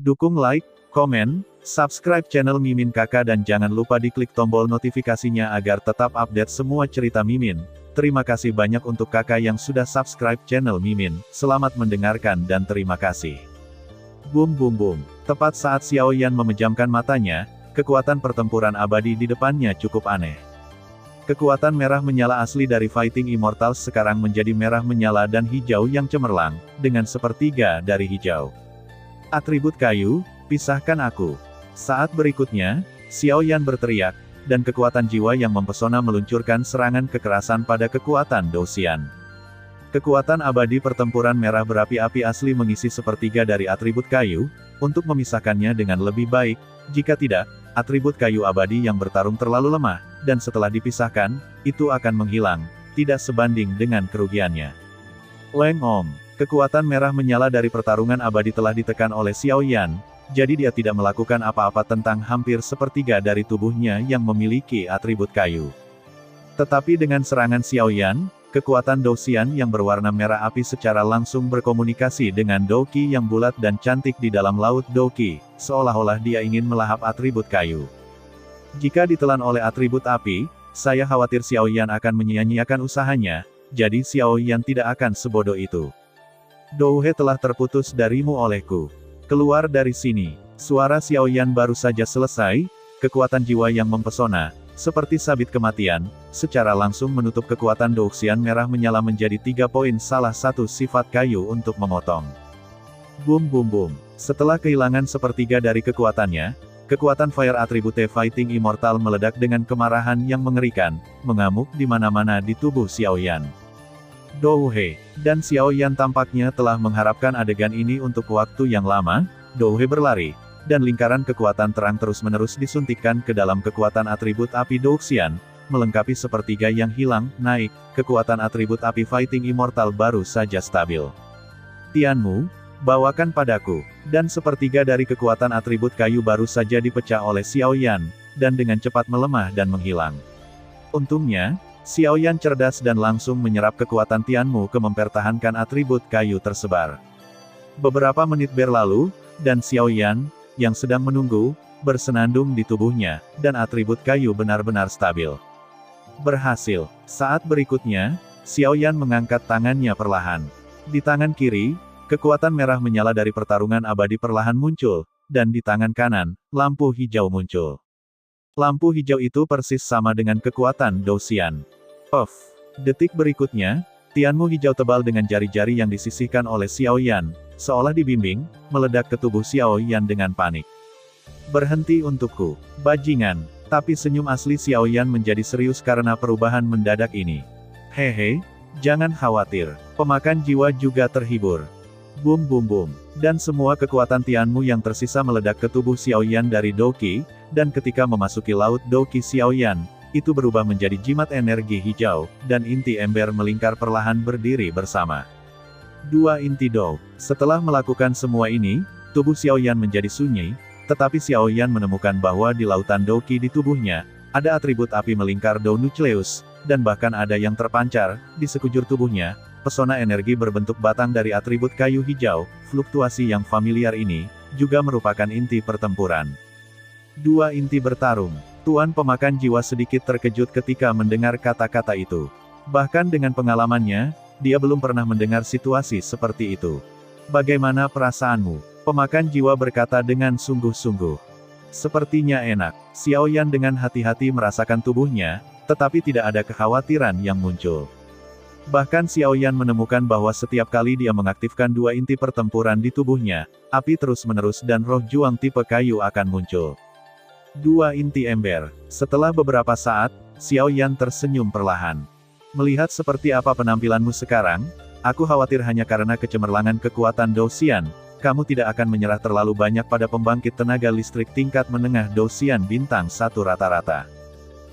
Dukung like, komen, subscribe channel Mimin Kakak dan jangan lupa diklik tombol notifikasinya agar tetap update semua cerita Mimin. Terima kasih banyak untuk kakak yang sudah subscribe channel Mimin. Selamat mendengarkan dan terima kasih. Boom boom boom. Tepat saat Xiaoyan memejamkan matanya, kekuatan pertempuran abadi di depannya cukup aneh. Kekuatan merah menyala asli dari Fighting Immortals sekarang menjadi merah menyala dan hijau yang cemerlang, dengan sepertiga dari hijau. Atribut kayu, pisahkan aku. Saat berikutnya, Xiaoyan berteriak, dan kekuatan jiwa yang mempesona meluncurkan serangan kekerasan pada kekuatan Douxian. Kekuatan abadi pertempuran merah berapi-api asli mengisi sepertiga dari atribut kayu, untuk memisahkannya dengan lebih baik, jika tidak, atribut kayu abadi yang bertarung terlalu lemah, dan setelah dipisahkan, itu akan menghilang, tidak sebanding dengan kerugiannya. Leng Om, kekuatan merah menyala dari pertarungan abadi telah ditekan oleh Xiaoyan, jadi dia tidak melakukan apa-apa tentang hampir sepertiga dari tubuhnya yang memiliki atribut kayu. Tetapi dengan serangan Xiaoyan, kekuatan Douxian yang berwarna merah api secara langsung berkomunikasi dengan Douqi yang bulat dan cantik di dalam laut Douqi, seolah-olah dia ingin melahap atribut kayu. Jika ditelan oleh atribut api, saya khawatir Xiaoyan akan menyia-nyiakan usahanya, jadi Xiaoyan tidak akan sebodoh itu. Douhe telah terputus darimu olehku. Keluar dari sini. Suara Xiaoyan baru saja selesai, kekuatan jiwa yang mempesona, seperti sabit kematian, secara langsung menutup kekuatan Douxian merah menyala menjadi 3 poin salah satu sifat kayu untuk memotong. Boom boom boom. Setelah kehilangan sepertiga dari kekuatannya, kekuatan Fire Attribute Fighting Immortal meledak dengan kemarahan yang mengerikan, mengamuk di mana-mana di tubuh Xiaoyan. Douhe dan Xiaoyan tampaknya telah mengharapkan adegan ini untuk waktu yang lama. Douhe berlari, dan lingkaran kekuatan terang terus-menerus disuntikkan ke dalam kekuatan atribut api Douxian, melengkapi sepertiga yang hilang, naik, kekuatan atribut api Fighting Immortal baru saja stabil. Tianmu, bawakan padaku, dan sepertiga dari kekuatan atribut kayu baru saja dipecah oleh Xiaoyan, dan dengan cepat melemah dan menghilang. Untungnya, Xiaoyan cerdas dan langsung menyerap kekuatan Tianmu ke mempertahankan atribut kayu tersebar. Beberapa menit berlalu, dan Xiaoyan, yang sedang menunggu, bersenandung di tubuhnya, dan atribut kayu benar-benar stabil. Berhasil. Saat berikutnya, Xiaoyan mengangkat tangannya perlahan. Di tangan kiri, kekuatan merah menyala dari pertarungan abadi perlahan muncul, dan di tangan kanan, lampu hijau muncul. Lampu hijau itu persis sama dengan kekuatan Douxian. Off. Detik berikutnya, Tianmu hijau tebal dengan jari-jari yang disisihkan oleh Xiaoyan, seolah dibimbing, meledak ke tubuh Xiaoyan dengan panik. Berhenti untukku, bajingan. Tapi senyum asli Xiaoyan menjadi serius karena perubahan mendadak ini. Hehe, jangan khawatir, pemakan jiwa juga terhibur. Boom boom boom. Dan semua kekuatan Tianmu yang tersisa meledak ke tubuh Xiaoyan dari Douqi, dan ketika memasuki laut Douqi Xiaoyan, itu berubah menjadi jimat energi hijau, dan inti ember melingkar perlahan berdiri bersama. Dua inti Dou. Setelah melakukan semua ini, tubuh Xiaoyan menjadi sunyi, tetapi Xiaoyan menemukan bahwa di lautan Douqi di tubuhnya, ada atribut api melingkar Dou Nucleus, dan bahkan ada yang terpancar, di sekujur tubuhnya, pesona energi berbentuk batang dari atribut kayu hijau, fluktuasi yang familiar ini, juga merupakan inti pertempuran. Dua inti bertarung. Tuan pemakan jiwa sedikit terkejut ketika mendengar kata-kata itu. Bahkan dengan pengalamannya, dia belum pernah mendengar situasi seperti itu. Bagaimana perasaanmu? Pemakan jiwa berkata dengan sungguh-sungguh. Sepertinya enak. Xiaoyan dengan hati-hati merasakan tubuhnya, tetapi tidak ada kekhawatiran yang muncul. Bahkan Xiaoyan menemukan bahwa setiap kali dia mengaktifkan dua inti pertempuran di tubuhnya, api terus-menerus dan roh juang tipe kayu akan muncul. Dua inti ember. Setelah beberapa saat, Xiaoyan tersenyum perlahan. Melihat seperti apa penampilanmu sekarang, aku khawatir hanya karena kecemerlangan kekuatan Douxian, kamu tidak akan menyerah terlalu banyak pada pembangkit tenaga listrik tingkat menengah Douxian bintang 1 rata-rata.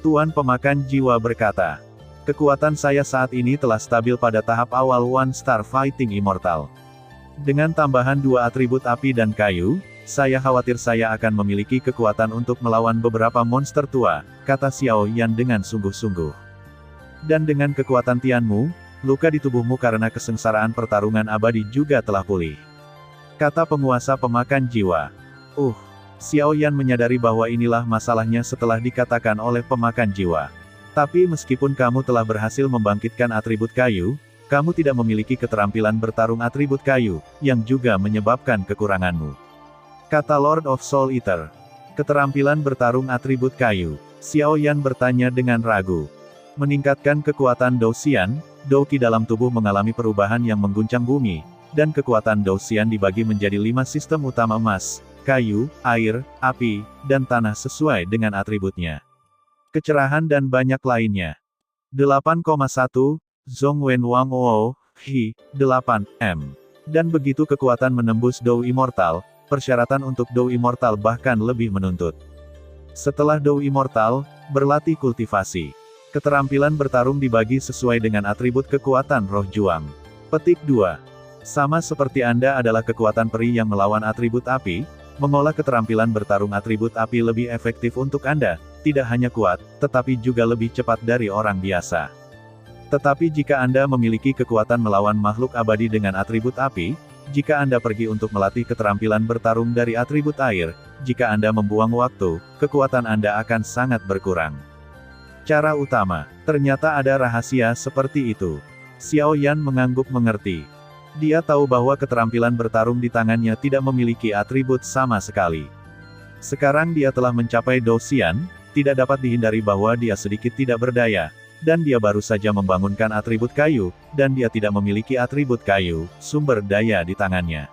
Tuan pemakan jiwa berkata, kekuatan saya saat ini telah stabil pada tahap awal One Star Fighting Immortal. Dengan tambahan dua atribut api dan kayu, saya khawatir saya akan memiliki kekuatan untuk melawan beberapa monster tua, kata Xiaoyan dengan sungguh-sungguh. Dan dengan kekuatan Tianmu, luka di tubuhmu karena kesengsaraan pertarungan abadi juga telah pulih. kata penguasa pemakan jiwa. Xiao Yan menyadari bahwa inilah masalahnya setelah dikatakan oleh pemakan jiwa. Tapi meskipun kamu telah berhasil membangkitkan atribut kayu, kamu tidak memiliki keterampilan bertarung atribut kayu, yang juga menyebabkan kekuranganmu. Kata Lord of Soul Eater. Keterampilan bertarung atribut kayu. Xiao Yan bertanya dengan ragu. Meningkatkan kekuatan Dou Xian, Dou Qi dalam tubuh mengalami perubahan yang mengguncang bumi, dan kekuatan Dou Xian dibagi menjadi 5 sistem utama emas, kayu, air, api, dan tanah sesuai dengan atributnya. Kecerahan dan banyak lainnya. 8,1, Zhong Wen Wang Wo, Hi, 8, M. Dan begitu kekuatan menembus Dou Immortal, persyaratan untuk Dou Immortal bahkan lebih menuntut. Setelah Dou Immortal, berlatih kultivasi. Keterampilan bertarung dibagi sesuai dengan atribut kekuatan roh juang. Petik 2. Sama seperti Anda adalah kekuatan peri yang melawan atribut api, mengolah keterampilan bertarung atribut api lebih efektif untuk Anda, tidak hanya kuat, tetapi juga lebih cepat dari orang biasa. Tetapi jika Anda memiliki kekuatan melawan makhluk abadi dengan atribut api, jika Anda pergi untuk melatih keterampilan bertarung dari atribut air, jika Anda membuang waktu, kekuatan Anda akan sangat berkurang. Cara utama, ternyata ada rahasia seperti itu. Xiao Yan mengangguk mengerti. Dia tahu bahwa keterampilan bertarung di tangannya tidak memiliki atribut sama sekali. Sekarang dia telah mencapai Dou Xian, tidak dapat dihindari bahwa dia sedikit tidak berdaya, dan dia baru saja membangunkan atribut kayu, dan dia tidak memiliki atribut kayu, sumber daya di tangannya.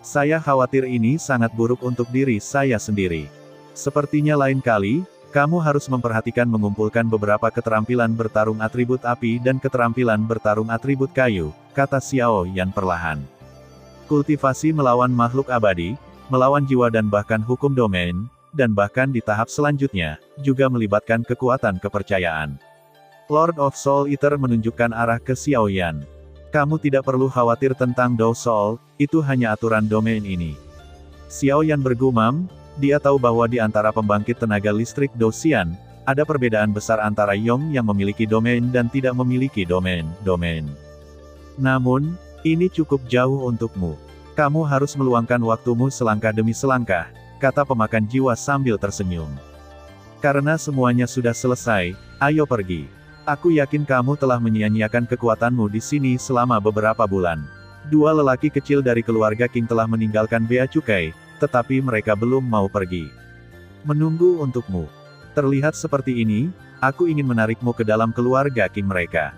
Saya khawatir ini sangat buruk untuk diri saya sendiri. Sepertinya lain kali, kamu harus memperhatikan mengumpulkan beberapa keterampilan bertarung atribut api dan keterampilan bertarung atribut kayu, kata Xiao Yan perlahan. Kultivasi melawan makhluk abadi, melawan jiwa dan bahkan hukum domain, dan bahkan di tahap selanjutnya, juga melibatkan kekuatan kepercayaan. Lord of Soul Eater menunjukkan arah ke Xiao Yan. Kamu tidak perlu khawatir tentang Dou Soul, itu hanya aturan domain ini. Xiao Yan bergumam. Dia tahu bahwa di antara pembangkit tenaga listrik Dou Xian, ada perbedaan besar antara Yong yang memiliki domain dan tidak memiliki domain. Namun, ini cukup jauh untukmu. Kamu harus meluangkan waktumu selangkah demi selangkah, kata pemakan jiwa sambil tersenyum. Karena semuanya sudah selesai, ayo pergi. Aku yakin kamu telah menyia-nyiakan kekuatanmu di sini selama beberapa bulan. 2 lelaki kecil dari keluarga King telah meninggalkan bea cukai, tetapi mereka belum mau pergi. Menunggu untukmu. Terlihat seperti ini, aku ingin menarikmu ke dalam keluarga King mereka.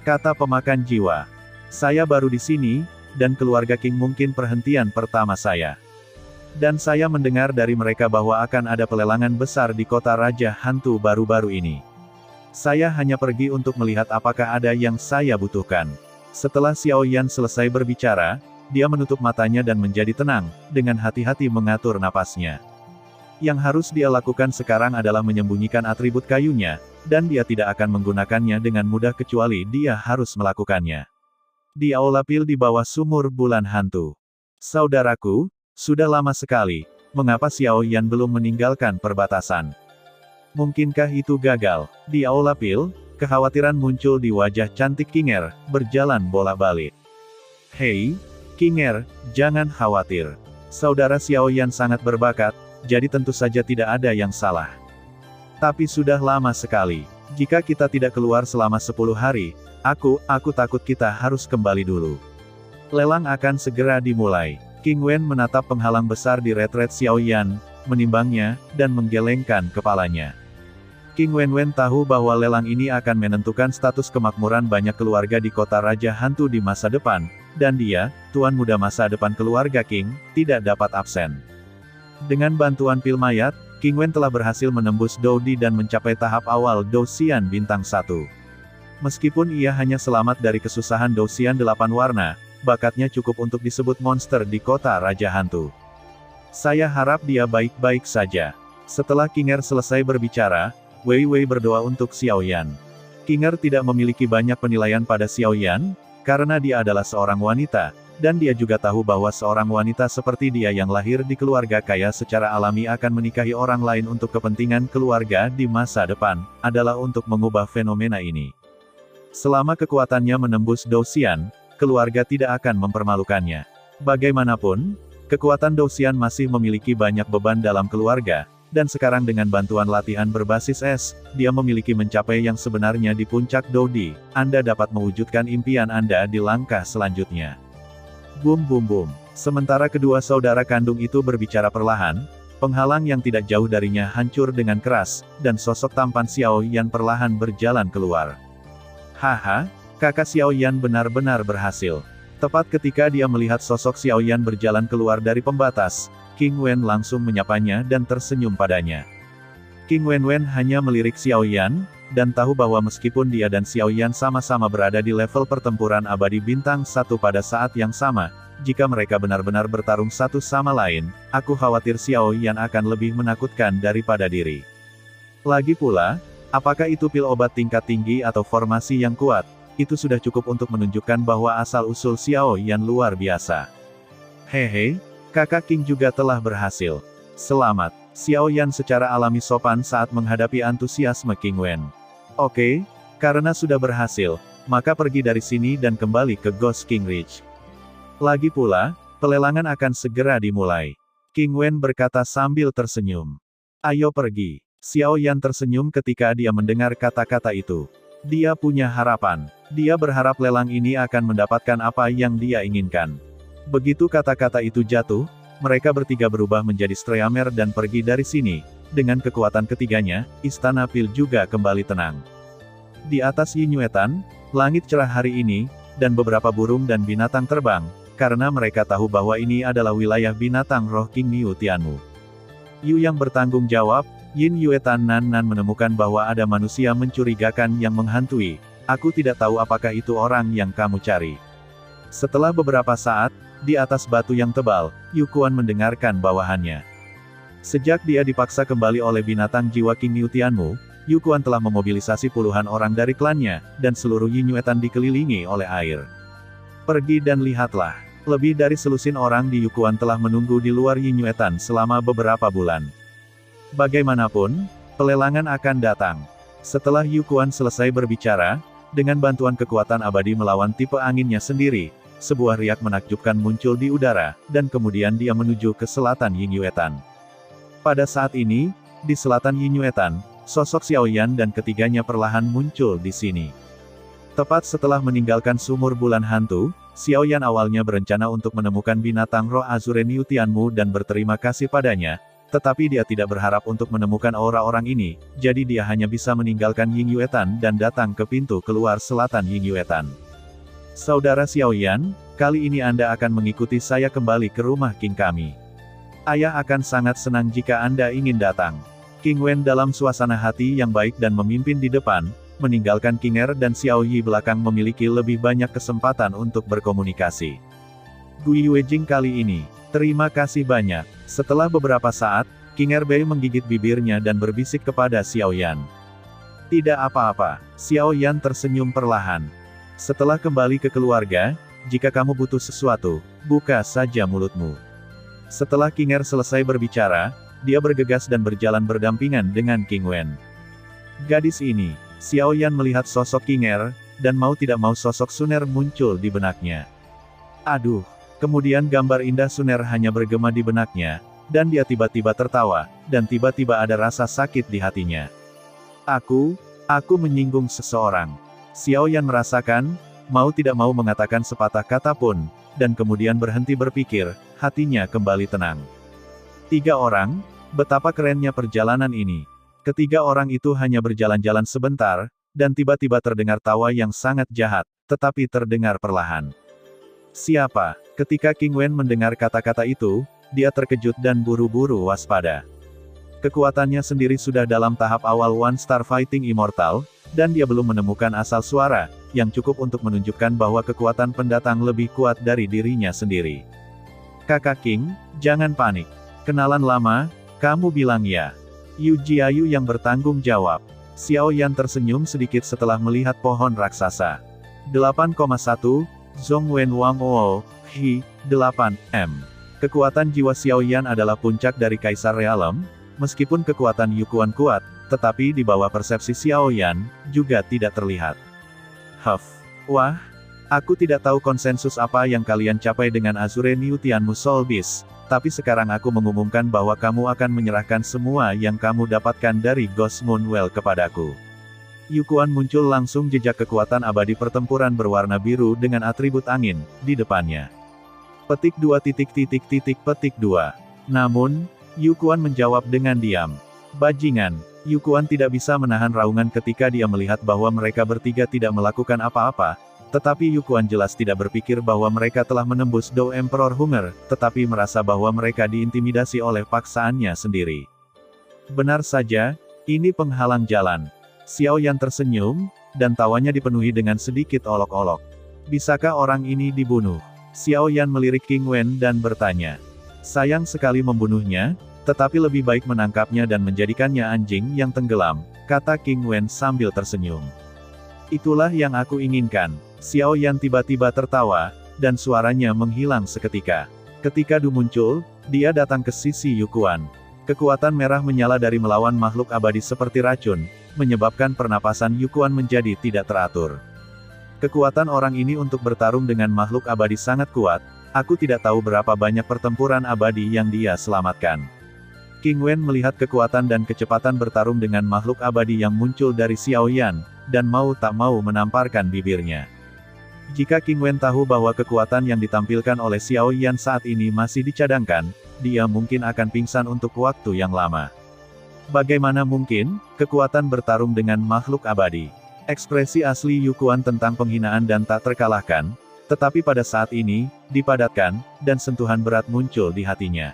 Kata pemakan jiwa. Saya baru di sini, dan keluarga King mungkin perhentian pertama saya. Dan saya mendengar dari mereka bahwa akan ada pelelangan besar di kota Raja Hantu baru-baru ini. Saya hanya pergi untuk melihat apakah ada yang saya butuhkan. Setelah Xiao Yan selesai berbicara, dia menutup matanya dan menjadi tenang, dengan hati-hati mengatur napasnya. Yang harus dia lakukan sekarang adalah menyembunyikan atribut kayunya, dan dia tidak akan menggunakannya dengan mudah kecuali dia harus melakukannya. Di Aula Pil di bawah sumur bulan hantu. Saudaraku, sudah lama sekali, mengapa Xiao Yan belum meninggalkan perbatasan? Mungkinkah itu gagal? Di Aula Pil, kekhawatiran muncul di wajah cantik Kinger, berjalan bolak-balik. Hei, Kinger, jangan khawatir. Saudara Xiao Yan sangat berbakat, jadi tentu saja tidak ada yang salah. Tapi sudah lama sekali. Jika kita tidak keluar selama 10 hari, aku takut kita harus kembali dulu. Lelang akan segera dimulai. King Wen menatap penghalang besar di retret Xiao Yan, menimbangnya, dan menggelengkan kepalanya. King Wen tahu bahwa lelang ini akan menentukan status kemakmuran banyak keluarga di kota Raja Hantu di masa depan, dan dia, tuan muda masa depan keluarga King, tidak dapat absen. Dengan bantuan pil mayat, King Wen telah berhasil menembus Dou Di dan mencapai tahap awal Dou Xian bintang 1. Meskipun ia hanya selamat dari kesusahan Dou Xian 8 warna, bakatnya cukup untuk disebut monster di kota Raja Hantu. Saya harap dia baik-baik saja. Setelah Kinger selesai berbicara, Wei Wei berdoa untuk Xiao Yan. Kinger tidak memiliki banyak penilaian pada Xiao Yan, karena dia adalah seorang wanita, dan dia juga tahu bahwa seorang wanita seperti dia yang lahir di keluarga kaya secara alami akan menikahi orang lain untuk kepentingan keluarga di masa depan, adalah untuk mengubah fenomena ini. Selama kekuatannya menembus Dou Xian, keluarga tidak akan mempermalukannya. Bagaimanapun, kekuatan Douxian masih memiliki banyak beban dalam keluarga, dan sekarang dengan bantuan latihan berbasis es, dia memiliki mencapai yang sebenarnya di puncak Doudi. Anda dapat mewujudkan impian Anda di langkah selanjutnya. Bum bum bum. Sementara kedua saudara kandung itu berbicara perlahan, penghalang yang tidak jauh darinya hancur dengan keras, dan sosok tampan Xiao Yan perlahan berjalan keluar. Haha, kakak Xiao Yan benar-benar berhasil. Tepat ketika dia melihat sosok Xiao Yan berjalan keluar dari pembatas, King Wen langsung menyapanya dan tersenyum padanya. King Wen hanya melirik Xiao Yan, dan tahu bahwa meskipun dia dan Xiao Yan sama-sama berada di level pertempuran abadi bintang 1 pada saat yang sama, jika mereka benar-benar bertarung satu sama lain, aku khawatir Xiao Yan akan lebih menakutkan daripada diri. Lagi pula, apakah itu pil obat tingkat tinggi atau formasi yang kuat, itu sudah cukup untuk menunjukkan bahwa asal-usul Xiao Yan luar biasa. Hehe. Kakak King juga telah berhasil. Selamat. Xiao Yan secara alami sopan saat menghadapi antusiasme King Wen. Oke, karena sudah berhasil, maka pergi dari sini dan kembali ke Ghost King Ridge. Lagi pula, pelelangan akan segera dimulai. King Wen berkata sambil tersenyum. Ayo pergi. Xiao Yan tersenyum ketika dia mendengar kata-kata itu. Dia punya harapan. Dia berharap lelang ini akan mendapatkan apa yang dia inginkan. Begitu kata-kata itu jatuh, mereka bertiga berubah menjadi Streamer dan pergi dari sini. Dengan kekuatan ketiganya, Istana Pil juga kembali tenang. Di atas Yinyuetan, langit cerah hari ini, dan beberapa burung dan binatang terbang, karena mereka tahu bahwa ini adalah wilayah binatang roh King Niu Tianmu. Yu yang bertanggung jawab, Yin Yuetan Nan menemukan bahwa ada manusia mencurigakan yang menghantui. Aku tidak tahu apakah itu orang yang kamu cari. Setelah beberapa saat, di atas batu yang tebal, Yu Kuan mendengarkan bawahannya. Sejak dia dipaksa kembali oleh binatang jiwa King Niu Tianmu, Yu Kuan telah memobilisasi puluhan orang dari klannya, dan seluruh Yinyuetan dikelilingi oleh air. Pergi dan lihatlah. Lebih dari selusin orang di Yu Kuan telah menunggu di luar Yinyuetan selama beberapa bulan. Bagaimanapun, pelelangan akan datang. Setelah Yu Kuan selesai berbicara, dengan bantuan kekuatan abadi melawan tipe anginnya sendiri, sebuah riak menakjubkan muncul di udara, dan kemudian dia menuju ke selatan Yinyuetan. Pada saat ini, di selatan Yinyuetan, sosok Xiao Yan dan ketiganya perlahan muncul di sini. Tepat setelah meninggalkan sumur bulan hantu, Xiao Yan awalnya berencana untuk menemukan binatang roh Azure Niu Tianmu dan berterima kasih padanya, tetapi dia tidak berharap untuk menemukan aura orang ini, jadi dia hanya bisa meninggalkan Yinyuetan dan datang ke pintu keluar selatan Yinyuetan. Saudara Xiao Yan, kali ini Anda akan mengikuti saya kembali ke rumah King kami. Ayah akan sangat senang jika Anda ingin datang. King Wen dalam suasana hati yang baik dan memimpin di depan, meninggalkan King Er dan Xiao Yi belakang memiliki lebih banyak kesempatan untuk berkomunikasi. Gui Weijing kali ini, terima kasih banyak. Setelah beberapa saat, King Er Bei menggigit bibirnya dan berbisik kepada Xiao Yan. Tidak apa-apa, Xiao Yan tersenyum perlahan. Setelah kembali ke keluarga, jika kamu butuh sesuatu, buka saja mulutmu. Setelah King Er selesai berbicara, dia bergegas dan berjalan berdampingan dengan King Wen. Gadis ini, Xiao Yan melihat sosok King Er, dan mau tidak mau sosok Suner muncul di benaknya. Aduh, kemudian gambar indah Suner hanya bergema di benaknya, dan dia tiba-tiba tertawa, dan tiba-tiba ada rasa sakit di hatinya. Aku menyinggung seseorang. Xiao Yan merasakan, mau tidak mau mengatakan sepatah kata pun, dan kemudian berhenti berpikir, hatinya kembali tenang. 3 orang, betapa kerennya perjalanan ini. Ketiga orang itu hanya berjalan-jalan sebentar, dan tiba-tiba terdengar tawa yang sangat jahat, tetapi terdengar perlahan. Siapa? Ketika King Wen mendengar kata-kata itu, dia terkejut dan buru-buru waspada. Kekuatannya sendiri sudah dalam tahap awal One Star Fighting Immortal, dan dia belum menemukan asal suara, yang cukup untuk menunjukkan bahwa kekuatan pendatang lebih kuat dari dirinya sendiri. Kakak King, jangan panik. Kenalan lama, kamu bilang ya. Yu Jiayu yang bertanggung jawab. Xiao Yan tersenyum sedikit setelah melihat pohon raksasa. 8,1, Zhong Wen Wang Oo, Hi, 8, M. Kekuatan jiwa Xiao Yan adalah puncak dari Kaisar Realem, meskipun kekuatan Yu Kuan kuat, tetapi di bawah persepsi Xiao Yan, juga tidak terlihat. Huff. Wah, Aku tidak tahu konsensus apa yang kalian capai dengan Azure New Tianmu Soul Beast, tapi sekarang aku mengumumkan bahwa kamu akan menyerahkan semua yang kamu dapatkan dari Ghost Moonwell kepadaku. Yukuan muncul langsung jejak kekuatan abadi pertempuran berwarna biru dengan atribut angin, di depannya. Petik 2. Namun, Yukuan menjawab dengan diam. Bajingan, Yukuan tidak bisa menahan raungan ketika dia melihat bahwa mereka bertiga tidak melakukan apa-apa, tetapi Yukuan jelas tidak berpikir bahwa mereka telah menembus Dou Emperor Hunger, tetapi merasa bahwa mereka diintimidasi oleh paksaannya sendiri. Benar saja, ini penghalang jalan. Xiao Yan tersenyum, dan tawanya dipenuhi dengan sedikit olok-olok. Bisakah orang ini dibunuh? Xiao Yan melirik King Wen dan bertanya. Sayang sekali membunuhnya, tetapi lebih baik menangkapnya dan menjadikannya anjing yang tenggelam, kata King Wen sambil tersenyum. Itulah yang aku inginkan. Xiao Yan tiba-tiba tertawa, dan suaranya menghilang seketika. Ketika Du muncul, dia datang ke sisi Yukuan. Kekuatan merah menyala dari melawan makhluk abadi seperti racun, menyebabkan pernapasan Yukuan menjadi tidak teratur. Kekuatan orang ini untuk bertarung dengan makhluk abadi sangat kuat, aku tidak tahu berapa banyak pertempuran abadi yang dia selamatkan. King Wen melihat kekuatan dan kecepatan bertarung dengan makhluk abadi yang muncul dari Xiao Yan, dan mau tak mau menamparkan bibirnya. Jika King Wen tahu bahwa kekuatan yang ditampilkan oleh Xiao Yan saat ini masih dicadangkan, dia mungkin akan pingsan untuk waktu yang lama. Bagaimana mungkin, kekuatan bertarung dengan makhluk abadi? Ekspresi asli Yukuan tentang penghinaan dan tak terkalahkan, tetapi pada saat ini, dipadatkan, dan sentuhan berat muncul di hatinya.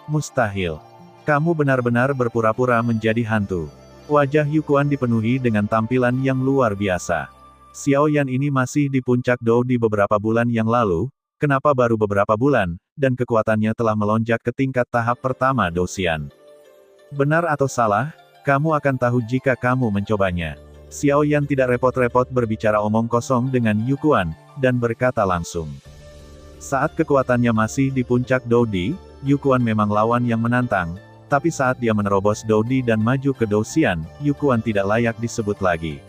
Mustahil. Kamu benar-benar berpura-pura menjadi hantu. Wajah Yukuan dipenuhi dengan tampilan yang luar biasa. Xiao Yan ini masih di puncak Dou di beberapa bulan yang lalu, kenapa baru beberapa bulan, dan kekuatannya telah melonjak ke tingkat tahap pertama Douxian. Benar atau salah, kamu akan tahu jika kamu mencobanya. Xiao Yan tidak repot-repot berbicara omong kosong dengan Yukuan, dan berkata langsung. Saat kekuatannya masih di puncak Doudi, Yukuan memang lawan yang menantang, tapi saat dia menerobos Doudi dan maju ke Douxian, Yukuan tidak layak disebut lagi.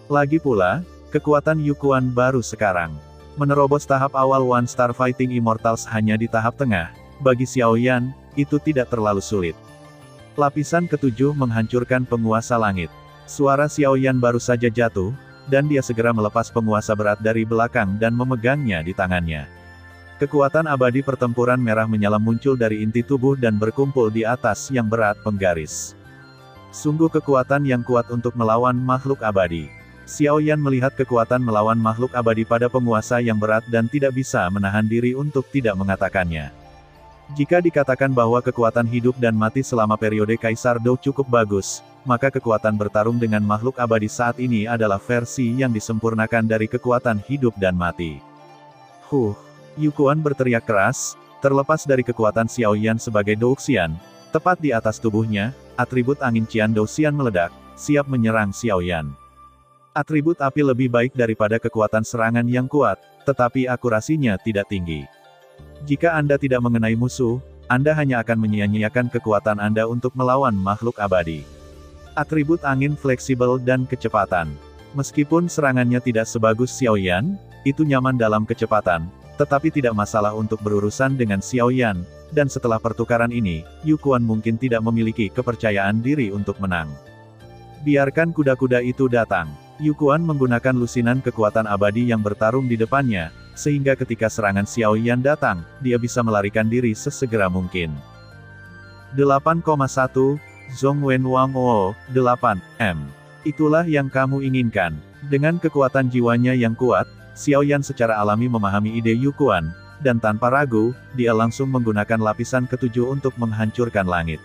Lagi pula, kekuatan Yukuan baru sekarang. Menerobos tahap awal One Star Fighting Immortals hanya di tahap tengah, bagi Xiao Yan, itu tidak terlalu sulit. Lapisan ketujuh menghancurkan penguasa langit. Suara Xiao Yan baru saja jatuh, dan dia segera melepas penguasa berat dari belakang dan memegangnya di tangannya. Kekuatan abadi pertempuran merah menyala muncul dari inti tubuh dan berkumpul di atas yang berat penggaris. Sungguh kekuatan yang kuat untuk melawan makhluk abadi. Xiao Yan melihat kekuatan melawan makhluk abadi pada penguasa yang berat dan tidak bisa menahan diri untuk tidak mengatakannya. Jika dikatakan bahwa kekuatan hidup dan mati selama periode Kaisar Dou cukup bagus, maka kekuatan bertarung dengan makhluk abadi saat ini adalah versi yang disempurnakan dari kekuatan hidup dan mati. Yukuan berteriak keras, terlepas dari kekuatan Xiao Yan sebagai Douxian, tepat di atas tubuhnya, atribut angin Qian Douxian meledak, siap menyerang Xiao Yan. Atribut api lebih baik daripada kekuatan serangan yang kuat, tetapi akurasinya tidak tinggi. Jika Anda tidak mengenai musuh, Anda hanya akan menyia-nyiakan kekuatan Anda untuk melawan makhluk abadi. Atribut angin fleksibel dan kecepatan. Meskipun serangannya tidak sebagus Xiao Yan, itu nyaman dalam kecepatan, tetapi tidak masalah untuk berurusan dengan Xiao Yan, dan setelah pertukaran ini, Yukuan mungkin tidak memiliki kepercayaan diri untuk menang. Biarkan kuda-kuda itu datang. Yukuan menggunakan lusinan kekuatan abadi yang bertarung di depannya, sehingga ketika serangan Xiao Yan datang, dia bisa melarikan diri sesegera mungkin. 8,1, Zhongwen Wang O, 8M. Itulah yang kamu inginkan. Dengan kekuatan jiwanya yang kuat, Xiao Yan secara alami memahami ide Yukuan, dan tanpa ragu, dia langsung menggunakan lapisan ketujuh untuk menghancurkan langit.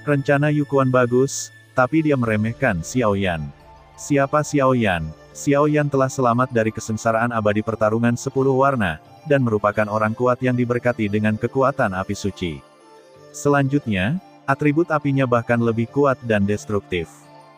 Rencana Yukuan bagus, tapi dia meremehkan Xiao Yan. Siapa Xiao Yan? Xiao Yan telah selamat dari kesengsaraan abadi pertarungan 10 warna, dan merupakan orang kuat yang diberkati dengan kekuatan api suci. Selanjutnya, atribut apinya bahkan lebih kuat dan destruktif.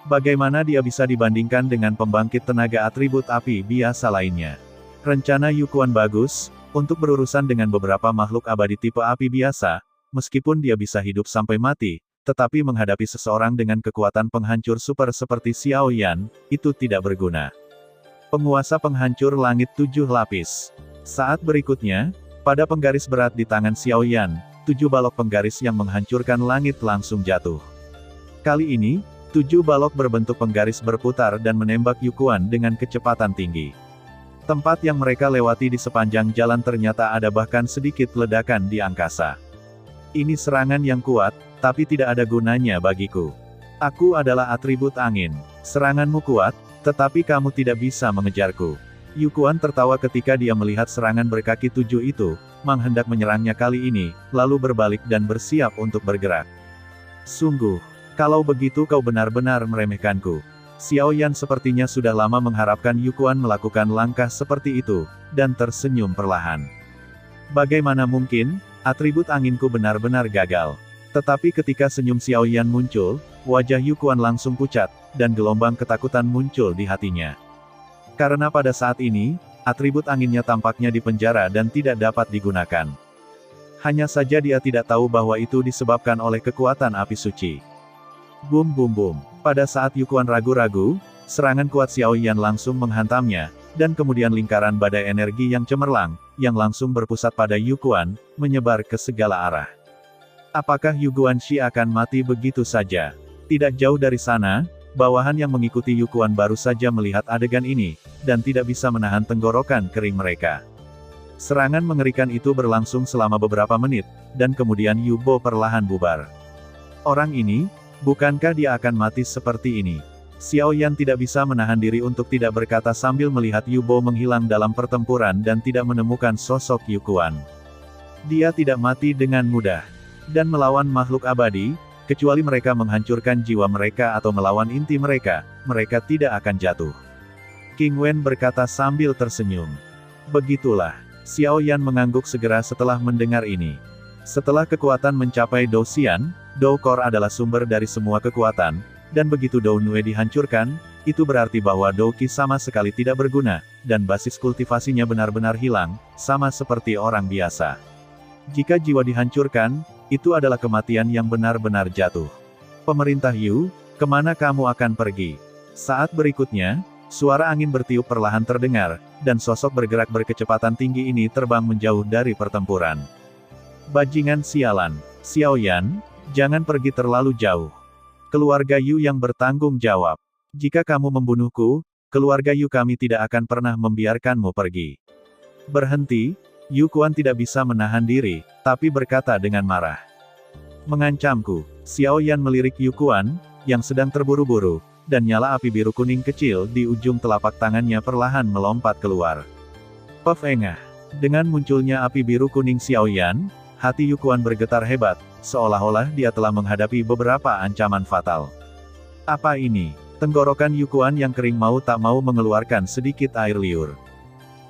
Bagaimana dia bisa dibandingkan dengan pembangkit tenaga atribut api biasa lainnya? Rencana Yukuan bagus, untuk berurusan dengan beberapa makhluk abadi tipe api biasa, meskipun dia bisa hidup sampai mati, tetapi menghadapi seseorang dengan kekuatan penghancur super seperti Xiao Yan, itu tidak berguna. Penguasa penghancur langit 7 lapis. Saat berikutnya, pada penggaris berat di tangan Xiaoyan, 7 balok penggaris yang menghancurkan langit langsung jatuh. Kali ini, 7 balok berbentuk penggaris berputar dan menembak Yukuan dengan kecepatan tinggi. Tempat yang mereka lewati di sepanjang jalan ternyata ada bahkan sedikit ledakan di angkasa. Ini serangan yang kuat, tapi tidak ada gunanya bagiku. Aku adalah atribut angin. Seranganmu kuat, tetapi kamu tidak bisa mengejarku. Yukuan tertawa ketika dia melihat serangan berkaki 7 itu, Mang hendak menyerangnya kali ini, lalu berbalik dan bersiap untuk bergerak. Sungguh, kalau begitu kau benar-benar meremehkanku. Xiaoyan sepertinya sudah lama mengharapkan Yukuan melakukan langkah seperti itu, dan tersenyum perlahan. Bagaimana mungkin, atribut anginku benar-benar gagal. Tetapi ketika senyum Xiaoyan muncul, wajah Yukuan langsung pucat, dan gelombang ketakutan muncul di hatinya. Karena pada saat ini, atribut anginnya tampaknya di penjara dan tidak dapat digunakan. Hanya saja dia tidak tahu bahwa itu disebabkan oleh kekuatan api suci. Bum bum bum. Pada saat Yukuan ragu-ragu, serangan kuat Xiaoyan langsung menghantamnya, dan kemudian lingkaran badai energi yang cemerlang, yang langsung berpusat pada Yukuan, menyebar ke segala arah. Apakah Yu Guanxi akan mati begitu saja? Tidak jauh dari sana, bawahan yang mengikuti Yukuan baru saja melihat adegan ini, dan tidak bisa menahan tenggorokan kering mereka. Serangan mengerikan itu berlangsung selama beberapa menit, dan kemudian Yu Bo perlahan bubar. Orang ini, bukankah dia akan mati seperti ini? Xiaoyan tidak bisa menahan diri untuk tidak berkata sambil melihat Yu Bo menghilang dalam pertempuran dan tidak menemukan sosok Yukuan. Dia tidak mati dengan mudah. Dan melawan makhluk abadi, kecuali mereka menghancurkan jiwa mereka atau melawan inti mereka, mereka tidak akan jatuh. King Wen berkata sambil tersenyum. Begitulah. Xiaoyan mengangguk segera setelah mendengar ini. Setelah kekuatan mencapai Dou Xian, Dou Core adalah sumber dari semua kekuatan, dan begitu Dou Nue dihancurkan, itu berarti bahwa Dou Qi sama sekali tidak berguna, dan basis kultivasinya benar-benar hilang, sama seperti orang biasa. Jika jiwa dihancurkan, itu adalah kematian yang benar-benar jatuh. Pemerintah Yu, kemana kamu akan pergi? Saat berikutnya, suara angin bertiup perlahan terdengar, dan sosok bergerak berkecepatan tinggi ini terbang menjauh dari pertempuran. Bajingan sialan, Xiaoyan, jangan pergi terlalu jauh. Keluarga Yu yang bertanggung jawab. Jika kamu membunuhku, keluarga Yu kami tidak akan pernah membiarkanmu pergi. Berhenti. Yukuan tidak bisa menahan diri, tapi berkata dengan marah. Mengancamku. Xiaoyan melirik Yukuan, yang sedang terburu-buru, dan nyala api biru kuning kecil di ujung telapak tangannya perlahan melompat keluar. Pefengah. Dengan munculnya api biru kuning Xiaoyan, hati Yukuan bergetar hebat, seolah-olah dia telah menghadapi beberapa ancaman fatal. Apa ini? Tenggorokan Yukuan yang kering mau tak mau mengeluarkan sedikit air liur.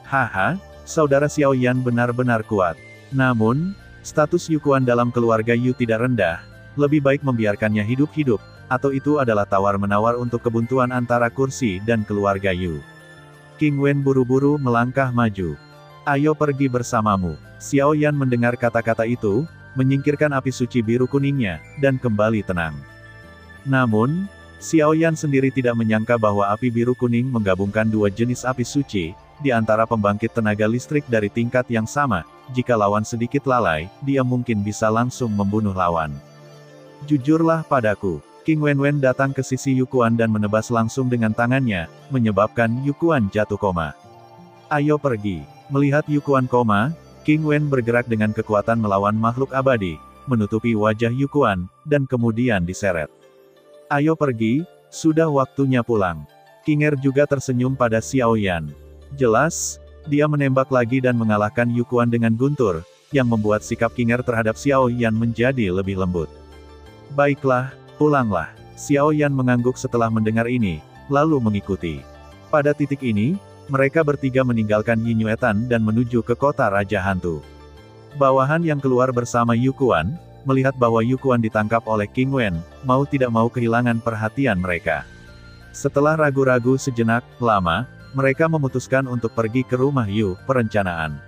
Haha. Saudara Xiaoyan benar-benar kuat. Namun, status Yukuan dalam keluarga Yu tidak rendah, lebih baik membiarkannya hidup-hidup, atau itu adalah tawar-menawar untuk kebuntuan antara kursi dan keluarga Yu. King Wen buru-buru melangkah maju. Ayo pergi bersamamu. Xiaoyan mendengar kata-kata itu, menyingkirkan api suci biru kuningnya, dan kembali tenang. Namun, Xiaoyan sendiri tidak menyangka bahwa api biru kuning menggabungkan dua jenis api suci, di antara pembangkit tenaga listrik dari tingkat yang sama, jika lawan sedikit lalai, dia mungkin bisa langsung membunuh lawan. Jujurlah padaku. King Wen datang ke sisi Yukuan dan menebas langsung dengan tangannya, menyebabkan Yukuan jatuh koma. Ayo pergi. Melihat Yukuan koma, King Wen bergerak dengan kekuatan melawan makhluk abadi, menutupi wajah Yukuan, dan kemudian diseret. Ayo pergi, sudah waktunya pulang. King Er juga tersenyum pada Xiaoyan. Jelas, dia menembak lagi dan mengalahkan Yukuan dengan guntur, yang membuat sikap King Er terhadap Xiaoyan menjadi lebih lembut. Baiklah, pulanglah. Xiaoyan mengangguk setelah mendengar ini, lalu mengikuti. Pada titik ini, mereka bertiga meninggalkan Yinyuetan dan menuju ke kota Raja Hantu. Bawahan yang keluar bersama Yukuan, melihat bahwa Yukuan ditangkap oleh King Wen, mau tidak mau kehilangan perhatian mereka. Setelah ragu-ragu sejenak lama, mereka memutuskan untuk pergi ke rumah Yu, perencanaan.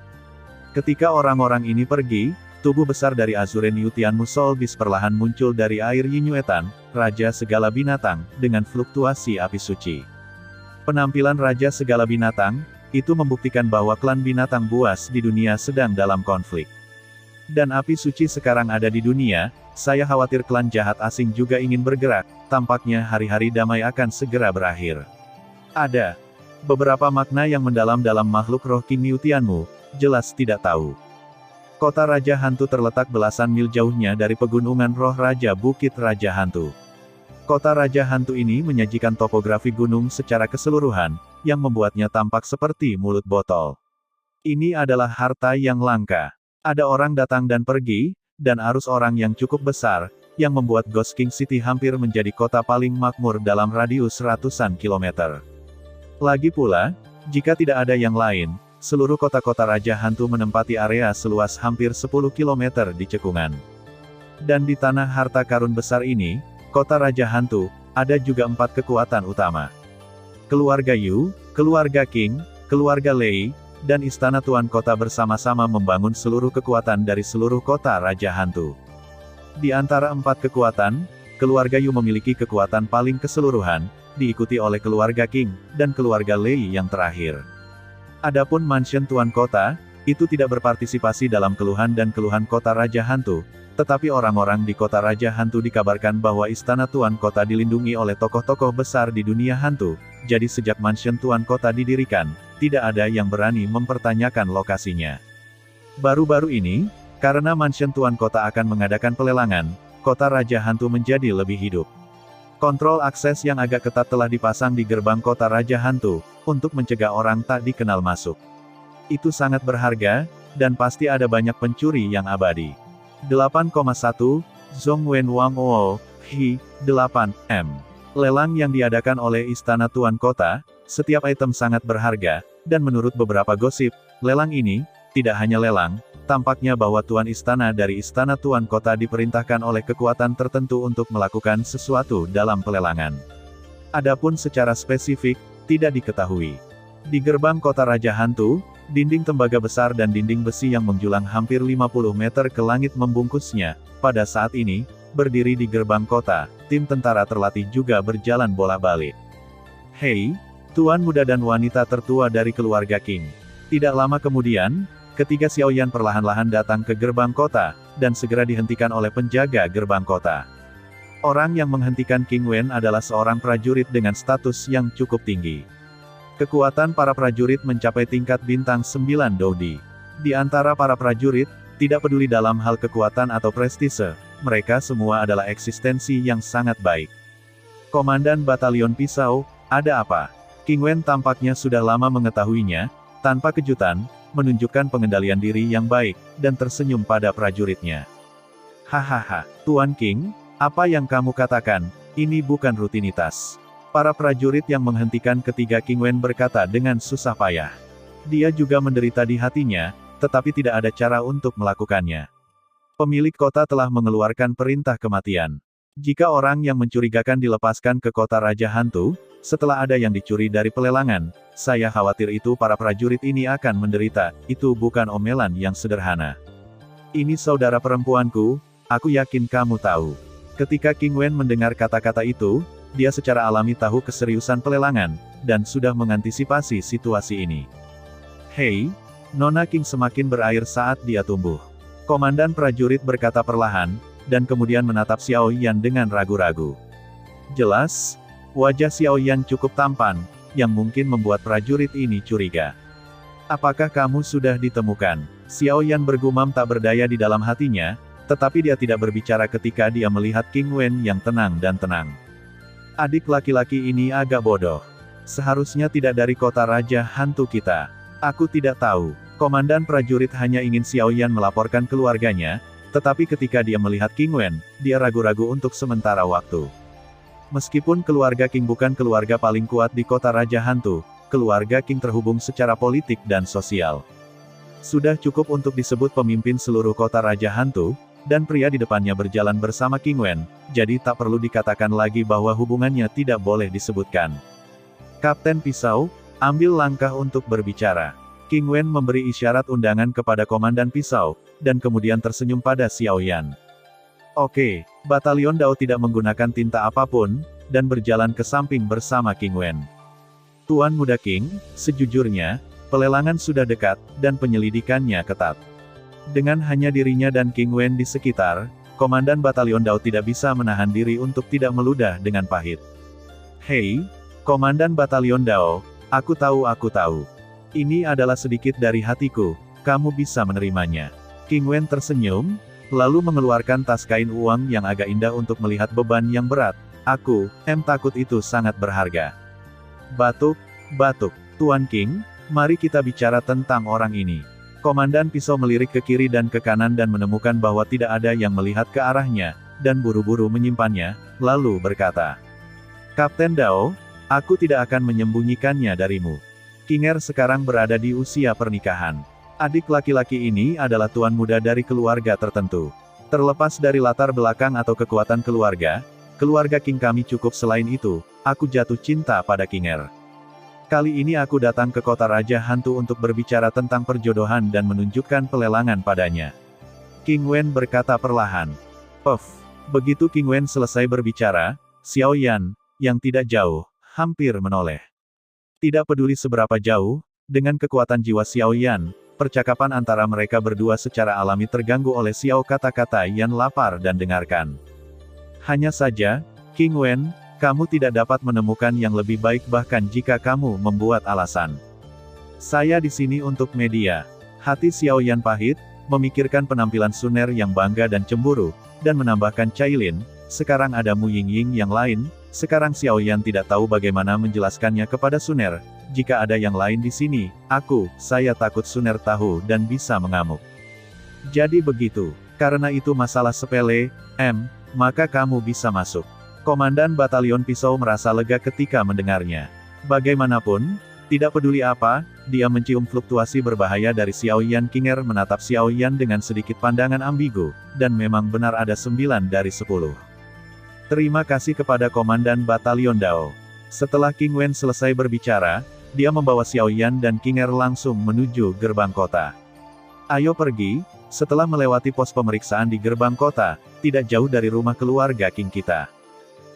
Ketika orang-orang ini pergi, tubuh besar dari Azuren Yu Tianmu Solbis perlahan muncul dari air Yinyuetan, raja segala binatang, dengan fluktuasi api suci. Penampilan Raja Segala Binatang, itu membuktikan bahwa klan binatang buas di dunia sedang dalam konflik. Dan api suci sekarang ada di dunia, saya khawatir klan jahat asing juga ingin bergerak, tampaknya hari-hari damai akan segera berakhir. Ada beberapa makna yang mendalam dalam makhluk roh King Miu Tianmu, jelas tidak tahu. Kota Raja Hantu terletak belasan mil jauhnya dari pegunungan roh Raja Bukit Raja Hantu. Kota Raja Hantu ini menyajikan topografi gunung secara keseluruhan, yang membuatnya tampak seperti mulut botol. Ini adalah harta yang langka. Ada orang datang dan pergi, dan arus orang yang cukup besar, yang membuat Ghost King City hampir menjadi kota paling makmur dalam radius ratusan kilometer. Lagi pula, jika tidak ada yang lain, seluruh kota-kota Raja Hantu menempati area seluas hampir 10 km di cekungan. Dan di tanah harta karun besar ini, kota Raja Hantu, ada juga 4 kekuatan utama. Keluarga Yu, keluarga King, keluarga Lei, dan istana Tuan Kota bersama-sama membangun seluruh kekuatan dari seluruh kota Raja Hantu. Di antara 4 kekuatan, keluarga Yu memiliki kekuatan paling keseluruhan, diikuti oleh keluarga King, dan keluarga Lei yang terakhir. Adapun mansion Tuan Kota, itu tidak berpartisipasi dalam keluhan dan keluhan kota Raja Hantu, tetapi orang-orang di kota Raja Hantu dikabarkan bahwa istana Tuan Kota dilindungi oleh tokoh-tokoh besar di dunia hantu, jadi sejak mansion Tuan Kota didirikan, tidak ada yang berani mempertanyakan lokasinya. Baru-baru ini, karena mansion Tuan Kota akan mengadakan pelelangan, kota Raja Hantu menjadi lebih hidup. Kontrol akses yang agak ketat telah dipasang di gerbang kota Raja Hantu, untuk mencegah orang tak dikenal masuk. Itu sangat berharga, dan pasti ada banyak pencuri yang abadi. 8,1, Zhongwen Wang Oo, Hi, 8M. Lelang yang diadakan oleh Istana Tuan Kota, setiap item sangat berharga, dan menurut beberapa gosip, lelang ini, tidak hanya lelang, tampaknya bahwa Tuan Istana dari Istana Tuan Kota diperintahkan oleh kekuatan tertentu untuk melakukan sesuatu dalam pelelangan. Adapun secara spesifik, tidak diketahui. Di gerbang kota Raja Hantu, dinding tembaga besar dan dinding besi yang menjulang hampir 50 meter ke langit membungkusnya. Pada saat ini, berdiri di gerbang kota, tim tentara terlatih juga berjalan bolak-balik. Hei, tuan muda dan wanita tertua dari keluarga King. Tidak lama kemudian, ketiga Xiaoyan perlahan-lahan datang ke gerbang kota, dan segera dihentikan oleh penjaga gerbang kota. Orang yang menghentikan King Wen adalah seorang prajurit dengan status yang cukup tinggi. Kekuatan para prajurit mencapai tingkat bintang 9 Doudi. Di antara para prajurit, tidak peduli dalam hal kekuatan atau prestise, mereka semua adalah eksistensi yang sangat baik. Komandan Batalion Pisau, ada apa? King Wen tampaknya sudah lama mengetahuinya, tanpa kejutan, menunjukkan pengendalian diri yang baik, dan tersenyum pada prajuritnya. Hahaha, Tuan King, apa yang kamu katakan, ini bukan rutinitas. Para prajurit yang menghentikan ketiga King Wen berkata dengan susah payah. Dia juga menderita di hatinya, tetapi tidak ada cara untuk melakukannya. Pemilik kota telah mengeluarkan perintah kematian. Jika orang yang mencurigakan dilepaskan ke kota Raja Hantu, setelah ada yang dicuri dari pelelangan, saya khawatir itu para prajurit ini akan menderita, itu bukan omelan yang sederhana. Ini saudara perempuanku, aku yakin kamu tahu. Ketika King Wen mendengar kata-kata itu, dia secara alami tahu keseriusan pelelangan, dan sudah mengantisipasi situasi ini. Hei, Nona King semakin berair saat dia tumbuh. Komandan prajurit berkata perlahan, dan kemudian menatap Xiao Yan dengan ragu-ragu. Jelas, wajah Xiao Yan cukup tampan, yang mungkin membuat prajurit ini curiga. Apakah kamu sudah ditemukan? Xiao Yan bergumam tak berdaya di dalam hatinya, tetapi dia tidak berbicara ketika dia melihat King Wen yang tenang dan tenang. Adik laki-laki ini agak bodoh. Seharusnya tidak dari kota Raja Hantu kita. Aku tidak tahu. Komandan prajurit hanya ingin Xiao Yan melaporkan keluarganya, tetapi ketika dia melihat King Wen, dia ragu-ragu untuk sementara waktu. Meskipun keluarga King bukan keluarga paling kuat di kota Raja Hantu, keluarga King terhubung secara politik dan sosial. Sudah cukup untuk disebut pemimpin seluruh kota Raja Hantu, dan pria di depannya berjalan bersama King Wen, jadi tak perlu dikatakan lagi bahwa hubungannya tidak boleh disebutkan. Kapten Pisau, ambil langkah untuk berbicara. King Wen memberi isyarat undangan kepada Komandan Pisau, dan kemudian tersenyum pada Xiao Yan. Oke, Batalion Dao tidak menggunakan tinta apapun, dan berjalan ke samping bersama King Wen. Tuan Muda King, sejujurnya, pelelangan sudah dekat, dan penyelidikannya ketat. Dengan hanya dirinya dan King Wen di sekitar, Komandan Batalion Dao tidak bisa menahan diri untuk tidak meludah dengan pahit. Hei, Komandan Batalion Dao, aku tahu. Ini adalah sedikit dari hatiku, kamu bisa menerimanya. King Wen tersenyum, lalu mengeluarkan tas kain uang yang agak indah untuk melihat beban yang berat. Aku takut itu sangat berharga. Batuk. Tuan King, mari kita bicara tentang orang ini. Komandan pisau melirik ke kiri dan ke kanan dan menemukan bahwa tidak ada yang melihat ke arahnya, dan buru-buru menyimpannya, lalu berkata, Kapten Dao, aku tidak akan menyembunyikannya darimu. Kinger sekarang berada di usia pernikahan. Adik laki-laki ini adalah tuan muda dari keluarga tertentu. Terlepas dari latar belakang atau kekuatan keluarga King kami cukup. Selain itu, aku jatuh cinta pada Kinger. Kali ini aku datang ke kota Raja Hantu untuk berbicara tentang perjodohan dan menunjukkan pelelangan padanya. King Wen berkata perlahan. Begitu King Wen selesai berbicara, Xiao Yan, yang tidak jauh, hampir menoleh. Tidak peduli seberapa jauh, dengan kekuatan jiwa Xiao Yan, percakapan antara mereka berdua secara alami terganggu oleh Xiao kata-kata Yan lapar dan dengarkan. Hanya saja, King Wen, kamu tidak dapat menemukan yang lebih baik bahkan jika kamu membuat alasan. Saya di sini untuk media. Hati Xiao Yan pahit, memikirkan penampilan Suner yang bangga dan cemburu, dan menambahkan Cailin, sekarang ada Mu Yingying yang lain, sekarang Xiao Yan tidak tahu bagaimana menjelaskannya kepada Suner, jika ada yang lain di sini, saya takut Suner tahu dan bisa mengamuk. Jadi begitu, karena itu masalah sepele, maka kamu bisa masuk. Komandan Batalion Pisau merasa lega ketika mendengarnya. Bagaimanapun, tidak peduli apa, dia mencium fluktuasi berbahaya dari Xiao Yan. Kinger menatap Xiao Yan dengan sedikit pandangan ambigu, dan memang benar ada 9 dari 10. Terima kasih kepada Komandan Batalion Dao. Setelah King Wen selesai berbicara, dia membawa Xiao Yan dan Kinger langsung menuju gerbang kota. Ayo pergi, setelah melewati pos pemeriksaan di gerbang kota, tidak jauh dari rumah keluarga King kita.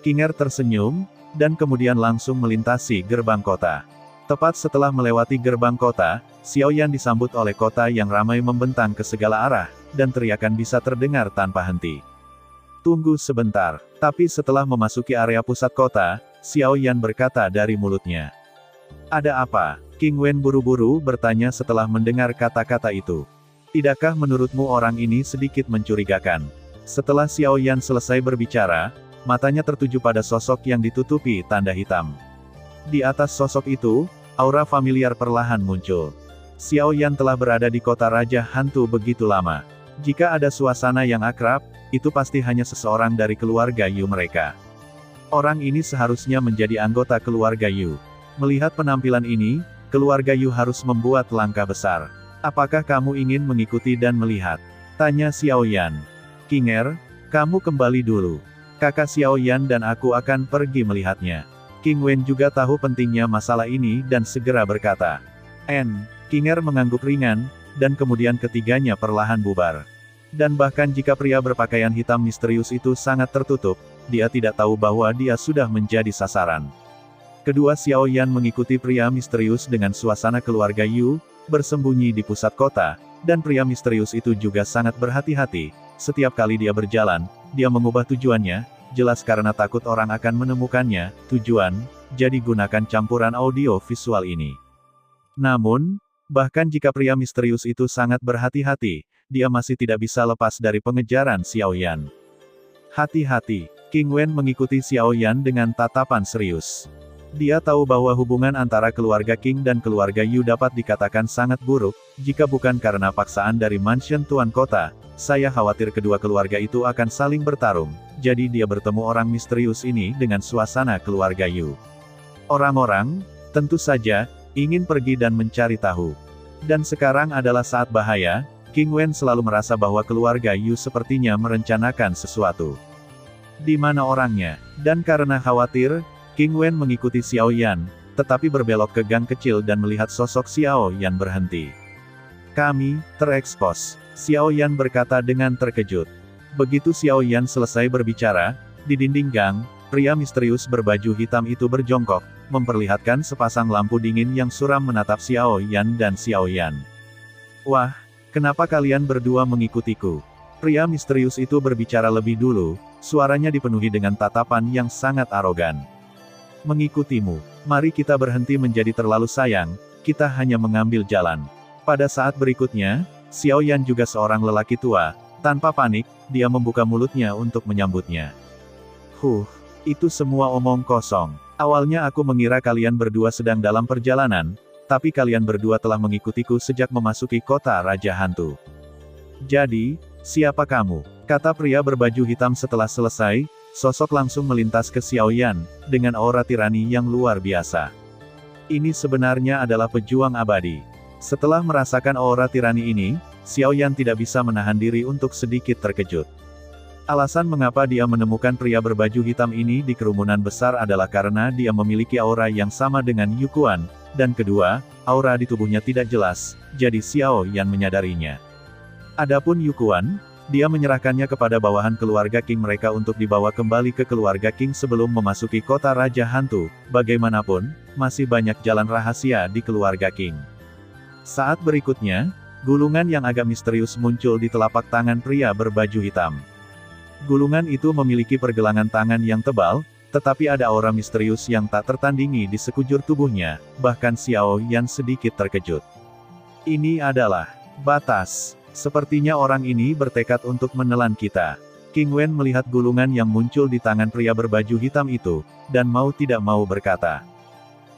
Kinger tersenyum, dan kemudian langsung melintasi gerbang kota. Tepat setelah melewati gerbang kota, Xiao Yan disambut oleh kota yang ramai membentang ke segala arah, dan teriakan bisa terdengar tanpa henti. Tunggu sebentar, tapi setelah memasuki area pusat kota, Xiao Yan berkata dari mulutnya. Ada apa? King Wen buru-buru bertanya setelah mendengar kata-kata itu. Tidakkah menurutmu orang ini sedikit mencurigakan? Setelah Xiao Yan selesai berbicara, matanya tertuju pada sosok yang ditutupi tanda hitam. Di atas sosok itu, aura familiar perlahan muncul. Xiao Yan telah berada di kota Raja Hantu begitu lama. Jika ada suasana yang akrab, itu pasti hanya seseorang dari keluarga Yu mereka. Orang ini seharusnya menjadi anggota keluarga Yu. Melihat penampilan ini, keluarga Yu harus membuat langkah besar. Apakah kamu ingin mengikuti dan melihat? Tanya Xiao Yan. Kinger, kamu kembali dulu. Kakak Xiao Yan dan aku akan pergi melihatnya. King Wen juga tahu pentingnya masalah ini dan segera berkata. Kinger mengangguk ringan, dan kemudian ketiganya perlahan bubar. Dan bahkan jika pria berpakaian hitam misterius itu sangat tertutup, dia tidak tahu bahwa dia sudah menjadi sasaran. Kedua Xiao Yan mengikuti pria misterius dengan suasana keluarga Yu, bersembunyi di pusat kota, dan pria misterius itu juga sangat berhati-hati. Setiap kali dia berjalan, dia mengubah tujuannya, jelas karena takut orang akan menemukannya. Tujuan, jadi gunakan campuran audio visual ini. Namun, bahkan jika pria misterius itu sangat berhati-hati, dia masih tidak bisa lepas dari pengejaran Xiao Yan. Hati-hati, King Wen mengikuti Xiao Yan dengan tatapan serius. Dia tahu bahwa hubungan antara keluarga King dan keluarga Yu dapat dikatakan sangat buruk, jika bukan karena paksaan dari mansion Tuan Kota. Saya khawatir kedua keluarga itu akan saling bertarung, jadi dia bertemu orang misterius ini dengan suasana keluarga Yu. Orang-orang, tentu saja, ingin pergi dan mencari tahu. Dan sekarang adalah saat bahaya, King Wen selalu merasa bahwa keluarga Yu sepertinya merencanakan sesuatu. Di mana orangnya? Dan karena khawatir, King Wen mengikuti Xiao Yan, tetapi berbelok ke gang kecil dan melihat sosok Xiao Yan berhenti. Kami terekspos, Xiao Yan berkata dengan terkejut. Begitu Xiao Yan selesai berbicara, di dinding gang, Pria misterius berbaju hitam itu berjongkok, memperlihatkan sepasang lampu dingin yang suram menatap Xiao Yan dan Xiao Yan. Wah, kenapa kalian berdua mengikutiku? Pria misterius itu berbicara lebih dulu, suaranya dipenuhi dengan tatapan yang sangat arogan. Mengikutimu, mari kita berhenti menjadi terlalu sayang, kita hanya mengambil jalan. Pada saat berikutnya, Xiao Yan juga seorang lelaki tua, tanpa panik, dia membuka mulutnya untuk menyambutnya. Itu semua omong kosong. Awalnya aku mengira kalian berdua sedang dalam perjalanan, tapi kalian berdua telah mengikutiku sejak memasuki kota Raja Hantu. Jadi, siapa kamu? Kata pria berbaju hitam setelah selesai, sosok langsung melintas ke Xiao Yan, dengan aura tirani yang luar biasa. Ini sebenarnya adalah pejuang abadi. Setelah merasakan aura tirani ini, Xiao Yan tidak bisa menahan diri untuk sedikit terkejut. Alasan mengapa dia menemukan pria berbaju hitam ini di kerumunan besar adalah karena dia memiliki aura yang sama dengan Yu Quan, dan kedua, aura di tubuhnya tidak jelas, jadi Xiao Yan menyadarinya. Adapun Yu Quan, dia menyerahkannya kepada bawahan keluarga King mereka untuk dibawa kembali ke keluarga King sebelum memasuki kota Raja Hantu. Bagaimanapun, masih banyak jalan rahasia di keluarga King. Saat berikutnya, gulungan yang agak misterius muncul di telapak tangan pria berbaju hitam. Gulungan itu memiliki pergelangan tangan yang tebal, tetapi ada aura misterius yang tak tertandingi di sekujur tubuhnya, bahkan Xiao Yan sedikit terkejut. Ini adalah batas. Sepertinya orang ini bertekad untuk menelan kita. King Wen melihat gulungan yang muncul di tangan pria berbaju hitam itu, dan mau tidak mau berkata.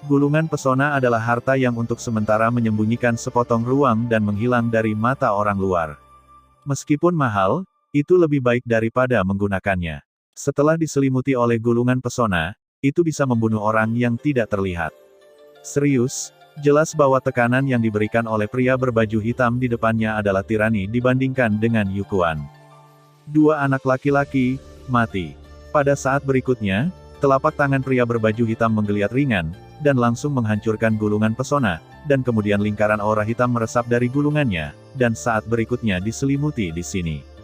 Gulungan pesona adalah harta yang untuk sementara menyembunyikan sepotong ruang dan menghilang dari mata orang luar. Meskipun mahal, itu lebih baik daripada menggunakannya. Setelah diselimuti oleh gulungan pesona, itu bisa membunuh orang yang tidak terlihat. Serius, jelas bahwa tekanan yang diberikan oleh pria berbaju hitam di depannya adalah tirani dibandingkan dengan Yu Quan. Dua anak laki-laki, mati. Pada saat berikutnya, telapak tangan pria berbaju hitam menggeliat ringan, dan langsung menghancurkan gulungan pesona, dan kemudian lingkaran aura hitam meresap dari gulungannya, dan saat berikutnya diselimuti di sini.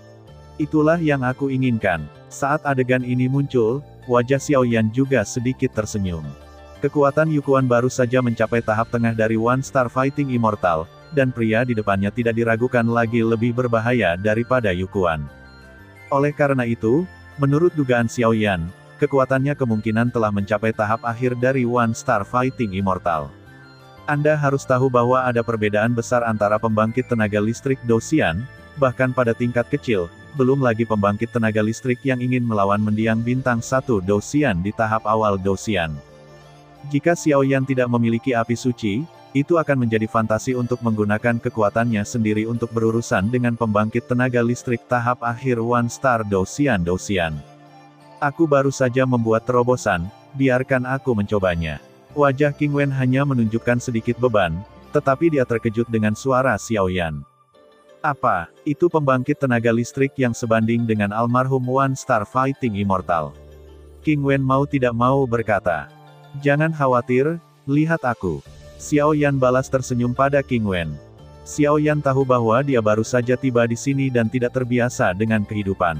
Itulah yang aku inginkan. Saat adegan ini muncul, wajah Xiao Yan juga sedikit tersenyum. Kekuatan Yu Quan baru saja mencapai tahap tengah dari One Star Fighting Immortal, dan pria di depannya tidak diragukan lagi lebih berbahaya daripada Yu Quan. Oleh karena itu, menurut dugaan Xiao Yan, kekuatannya kemungkinan telah mencapai tahap akhir dari One Star Fighting Immortal. Anda harus tahu bahwa ada perbedaan besar antara pembangkit tenaga listrik Dosian, bahkan pada tingkat kecil, belum lagi pembangkit tenaga listrik yang ingin melawan mendiang bintang 1 Dosian di tahap awal Dosian. Jika Xiao Yan tidak memiliki api suci, itu akan menjadi fantasi untuk menggunakan kekuatannya sendiri untuk berurusan dengan pembangkit tenaga listrik tahap akhir One Star Dosian. Aku baru saja membuat terobosan, biarkan aku mencobanya. Wajah King Wen hanya menunjukkan sedikit beban, tetapi dia terkejut dengan suara Xiao Yan. Apa, itu pembangkit tenaga listrik yang sebanding dengan almarhum One Star Fighting Immortal? King Wen mau tidak mau berkata. Jangan khawatir, lihat aku. Xiao Yan balas tersenyum pada King Wen. Xiao Yan tahu bahwa dia baru saja tiba di sini dan tidak terbiasa dengan kehidupan.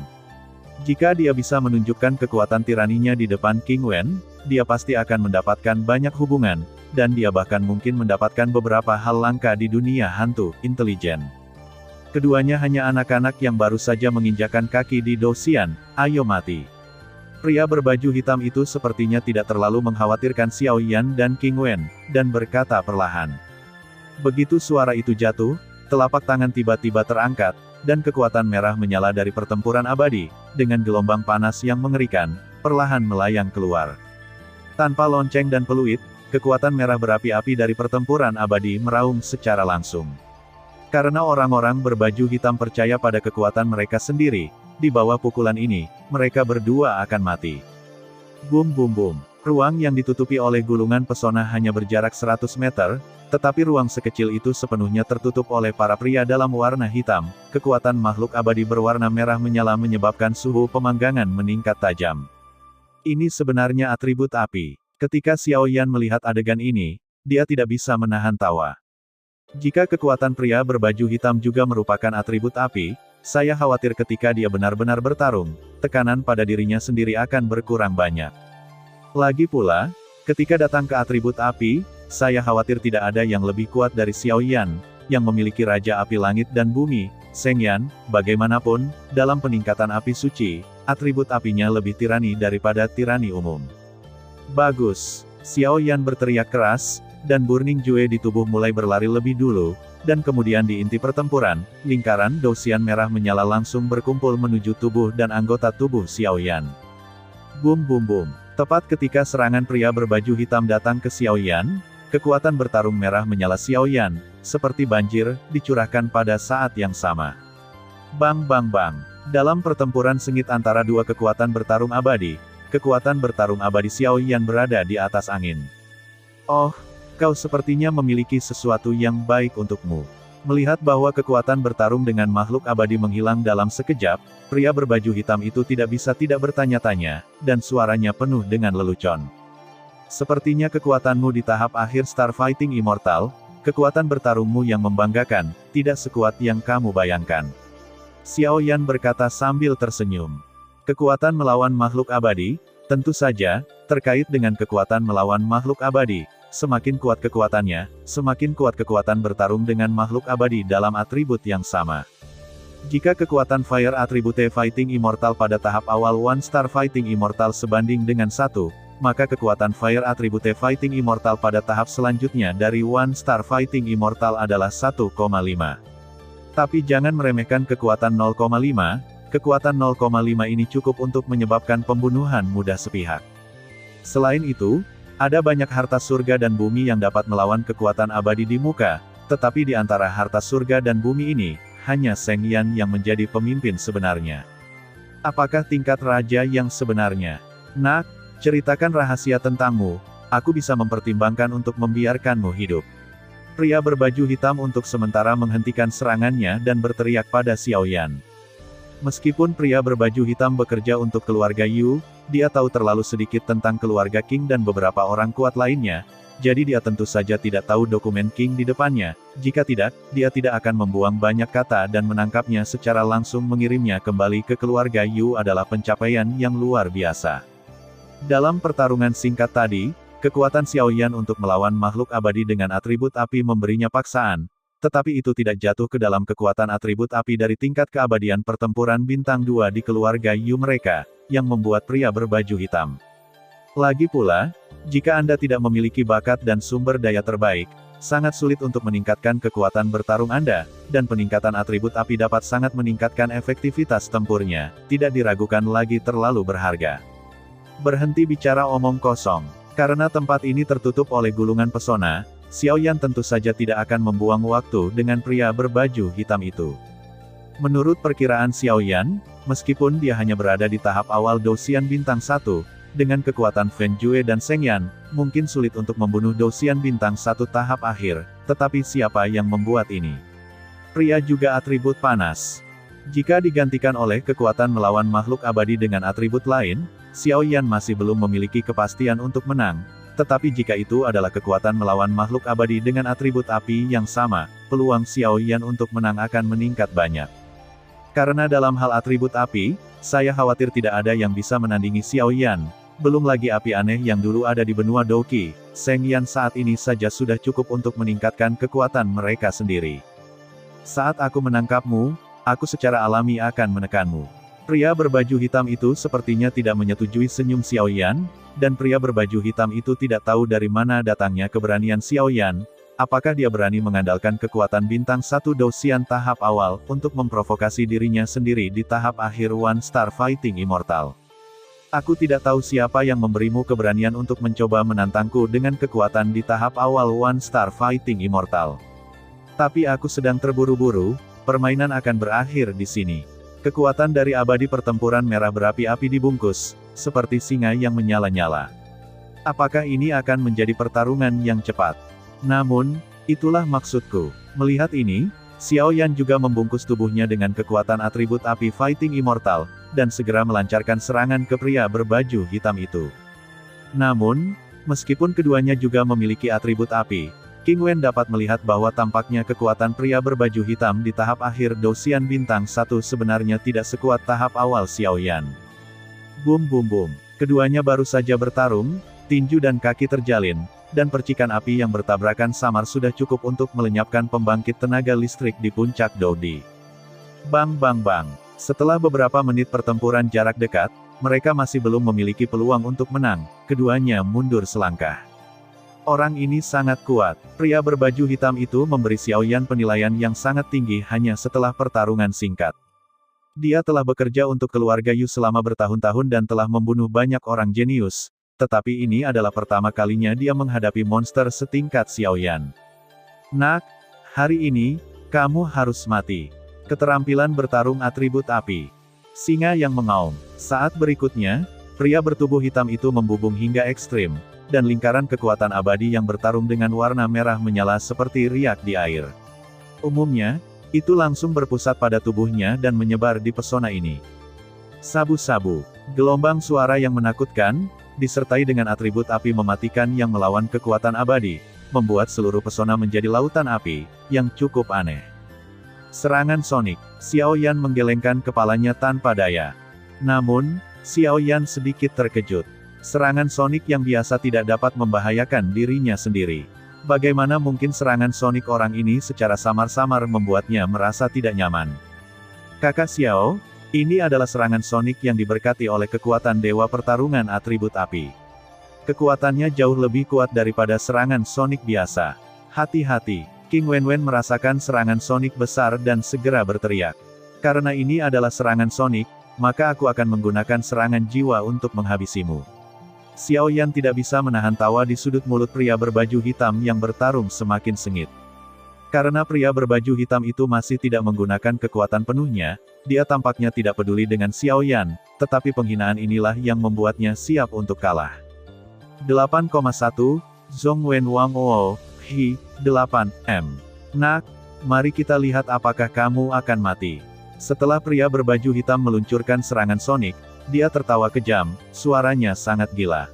Jika dia bisa menunjukkan kekuatan tiraninya di depan King Wen, dia pasti akan mendapatkan banyak hubungan, dan dia bahkan mungkin mendapatkan beberapa hal langka di dunia hantu, intelijen. Keduanya hanya anak-anak yang baru saja menginjakan kaki di Dosian, ayo mati. Pria berbaju hitam itu sepertinya tidak terlalu mengkhawatirkan Xiao Yan dan King Wen, dan berkata perlahan. Begitu suara itu jatuh, telapak tangan tiba-tiba terangkat, dan kekuatan merah menyala dari pertempuran abadi, dengan gelombang panas yang mengerikan, perlahan melayang keluar. Tanpa lonceng dan peluit, kekuatan merah berapi-api dari pertempuran abadi meraung secara langsung. Karena orang-orang berbaju hitam percaya pada kekuatan mereka sendiri, di bawah pukulan ini, mereka berdua akan mati. Bum bum bum. Ruang yang ditutupi oleh gulungan pesona hanya berjarak 100 meter, tetapi ruang sekecil itu sepenuhnya tertutup oleh para pria dalam warna hitam. Kekuatan makhluk abadi berwarna merah menyala menyebabkan suhu pemanggangan meningkat tajam. Ini sebenarnya atribut api. Ketika Xiao Yan melihat adegan ini, dia tidak bisa menahan tawa. Jika kekuatan pria berbaju hitam juga merupakan atribut api, saya khawatir ketika dia benar-benar bertarung, tekanan pada dirinya sendiri akan berkurang banyak. Lagi pula, ketika datang ke atribut api, saya khawatir tidak ada yang lebih kuat dari Xiao Yan, yang memiliki Raja Api Langit dan Bumi, Sheng Yan. Bagaimanapun, dalam peningkatan api suci, atribut apinya lebih tirani daripada tirani umum. Bagus! Xiao Yan berteriak keras, dan Burning Jue di tubuh mulai berlari lebih dulu, dan kemudian di inti pertempuran, lingkaran Douxian merah menyala langsung berkumpul menuju tubuh dan anggota tubuh Xiao Yan. Bum bum bum. Tepat ketika serangan pria berbaju hitam datang ke Xiao Yan, kekuatan bertarung merah menyala Xiao Yan, seperti banjir, dicurahkan pada saat yang sama. Bang bang bang. Dalam pertempuran sengit antara dua kekuatan bertarung abadi, kekuatan bertarung abadi Xiao Yan berada di atas angin. Oh, kau sepertinya memiliki sesuatu yang baik untukmu. Melihat bahwa kekuatan bertarung dengan makhluk abadi menghilang dalam sekejap, pria berbaju hitam itu tidak bisa tidak bertanya-tanya, dan suaranya penuh dengan lelucon. Sepertinya kekuatanmu di tahap akhir Star Fighting Immortal, kekuatan bertarungmu yang membanggakan, tidak sekuat yang kamu bayangkan. Xiao Yan berkata sambil tersenyum. Kekuatan melawan makhluk abadi, tentu saja, terkait dengan kekuatan melawan makhluk abadi. Semakin kuat kekuatannya, semakin kuat kekuatan bertarung dengan makhluk abadi dalam atribut yang sama. Jika kekuatan Fire Attribute Fighting Immortal pada tahap awal One Star Fighting Immortal sebanding dengan 1, maka kekuatan Fire Attribute Fighting Immortal pada tahap selanjutnya dari One Star Fighting Immortal adalah 1,5. Tapi jangan meremehkan kekuatan 0,5, kekuatan 0,5 ini cukup untuk menyebabkan pembunuhan mudah sepihak. Selain itu, ada banyak harta surga dan bumi yang dapat melawan kekuatan abadi di muka, tetapi di antara harta surga dan bumi ini, hanya Sheng Yan yang menjadi pemimpin sebenarnya. Apakah tingkat raja yang sebenarnya? Nak, ceritakan rahasia tentangmu, aku bisa mempertimbangkan untuk membiarkanmu hidup. Pria berbaju hitam untuk sementara menghentikan serangannya dan berteriak pada Xiao Yan. Meskipun pria berbaju hitam bekerja untuk keluarga Yu, dia tahu terlalu sedikit tentang keluarga King dan beberapa orang kuat lainnya, jadi dia tentu saja tidak tahu dokumen King di depannya. Jika tidak, dia tidak akan membuang banyak kata dan menangkapnya secara langsung. Mengirimnya kembali ke keluarga Yu adalah pencapaian yang luar biasa. Dalam pertarungan singkat tadi, kekuatan Xiao Yan untuk melawan makhluk abadi dengan atribut api memberinya paksaan, tetapi itu tidak jatuh ke dalam kekuatan atribut api dari tingkat keabadian pertempuran bintang 2 di keluarga Yu mereka, yang membuat pria berbaju hitam. Lagi pula, jika Anda tidak memiliki bakat dan sumber daya terbaik, sangat sulit untuk meningkatkan kekuatan bertarung Anda, dan peningkatan atribut api dapat sangat meningkatkan efektivitas tempurnya, tidak diragukan lagi terlalu berharga. Berhenti bicara omong kosong. Karena tempat ini tertutup oleh gulungan pesona, Xiao Yan tentu saja tidak akan membuang waktu dengan pria berbaju hitam itu. Menurut perkiraan Xiao Yan, meskipun dia hanya berada di tahap awal Douxian Bintang 1, dengan kekuatan Fen Jue dan Sheng Yan, mungkin sulit untuk membunuh Douxian Bintang 1 tahap akhir, tetapi siapa yang membuat ini? Pria juga atribut panas. Jika digantikan oleh kekuatan melawan makhluk abadi dengan atribut lain, Xiao Yan masih belum memiliki kepastian untuk menang. Tetapi jika itu adalah kekuatan melawan makhluk abadi dengan atribut api yang sama, peluang Xiao Yan untuk menang akan meningkat banyak. Karena dalam hal atribut api, saya khawatir tidak ada yang bisa menandingi Xiao Yan. Belum lagi api aneh yang dulu ada di benua Douqi, Sheng Yan saat ini saja sudah cukup untuk meningkatkan kekuatan mereka sendiri. Saat aku menangkapmu, aku secara alami akan menekanmu. Pria berbaju hitam itu sepertinya tidak menyetujui senyum Xiao Yan, dan pria berbaju hitam itu tidak tahu dari mana datangnya keberanian Xiao Yan. Apakah dia berani mengandalkan kekuatan bintang 1 Douxian tahap awal, untuk memprovokasi dirinya sendiri di tahap akhir One Star Fighting Immortal? Aku tidak tahu siapa yang memberimu keberanian untuk mencoba menantangku dengan kekuatan di tahap awal One Star Fighting Immortal. Tapi aku sedang terburu-buru, permainan akan berakhir di sini. Kekuatan dari abadi pertempuran merah berapi-api dibungkus, seperti singa yang menyala-nyala. Apakah ini akan menjadi pertarungan yang cepat? Namun, itulah maksudku. Melihat ini, Xiao Yan juga membungkus tubuhnya dengan kekuatan atribut api Fighting Immortal, dan segera melancarkan serangan ke pria berbaju hitam itu. Namun, meskipun keduanya juga memiliki atribut api, King Wen dapat melihat bahwa tampaknya kekuatan pria berbaju hitam di tahap akhir Douxian Bintang 1 sebenarnya tidak sekuat tahap awal Xiao Yan. Bum bum bum. Keduanya baru saja bertarung, tinju dan kaki terjalin, dan percikan api yang bertabrakan samar sudah cukup untuk melenyapkan pembangkit tenaga listrik di puncak Dodi. Bang bang bang. Setelah beberapa menit pertempuran jarak dekat, mereka masih belum memiliki peluang untuk menang, keduanya mundur selangkah. Orang ini sangat kuat. Pria berbaju hitam itu memberi Xiao Yan penilaian yang sangat tinggi hanya setelah pertarungan singkat. Dia telah bekerja untuk keluarga Yu selama bertahun-tahun dan telah membunuh banyak orang jenius, tetapi ini adalah pertama kalinya dia menghadapi monster setingkat Xiao Yan. Nak, hari ini, kamu harus mati. Keterampilan bertarung atribut api. Singa yang mengaum. Saat berikutnya, pria bertubuh hitam itu membubung hingga ekstrim, dan lingkaran kekuatan abadi yang bertarung dengan warna merah menyala seperti riak di air. Umumnya, itu langsung berpusat pada tubuhnya dan menyebar di pesona ini. Sabu-sabu. Gelombang suara yang menakutkan, disertai dengan atribut api mematikan yang melawan kekuatan abadi, membuat seluruh pesona menjadi lautan api, yang cukup aneh. Serangan sonik. Xiao Yan menggelengkan kepalanya tanpa daya. Namun, Xiao Yan sedikit terkejut. Serangan sonik yang biasa tidak dapat membahayakan dirinya sendiri. Bagaimana mungkin serangan sonik orang ini secara samar-samar membuatnya merasa tidak nyaman? Kakak Xiao, ini adalah serangan sonik yang diberkati oleh kekuatan dewa pertarungan atribut api. Kekuatannya jauh lebih kuat daripada serangan sonik biasa. Hati-hati, King Wenwen merasakan serangan sonik besar dan segera berteriak. Karena ini adalah serangan sonik, maka aku akan menggunakan serangan jiwa untuk menghabisimu. Xiao Yan tidak bisa menahan tawa di sudut mulut pria berbaju hitam yang bertarung semakin sengit. Karena pria berbaju hitam itu masih tidak menggunakan kekuatan penuhnya, dia tampaknya tidak peduli dengan Xiao Yan, tetapi penghinaan inilah yang membuatnya siap untuk kalah. 8,1, Zhong Wen Wang O, Hi, 8, M. Nak, mari kita lihat apakah kamu akan mati. Setelah pria berbaju hitam meluncurkan serangan sonik, dia tertawa kejam, suaranya sangat gila.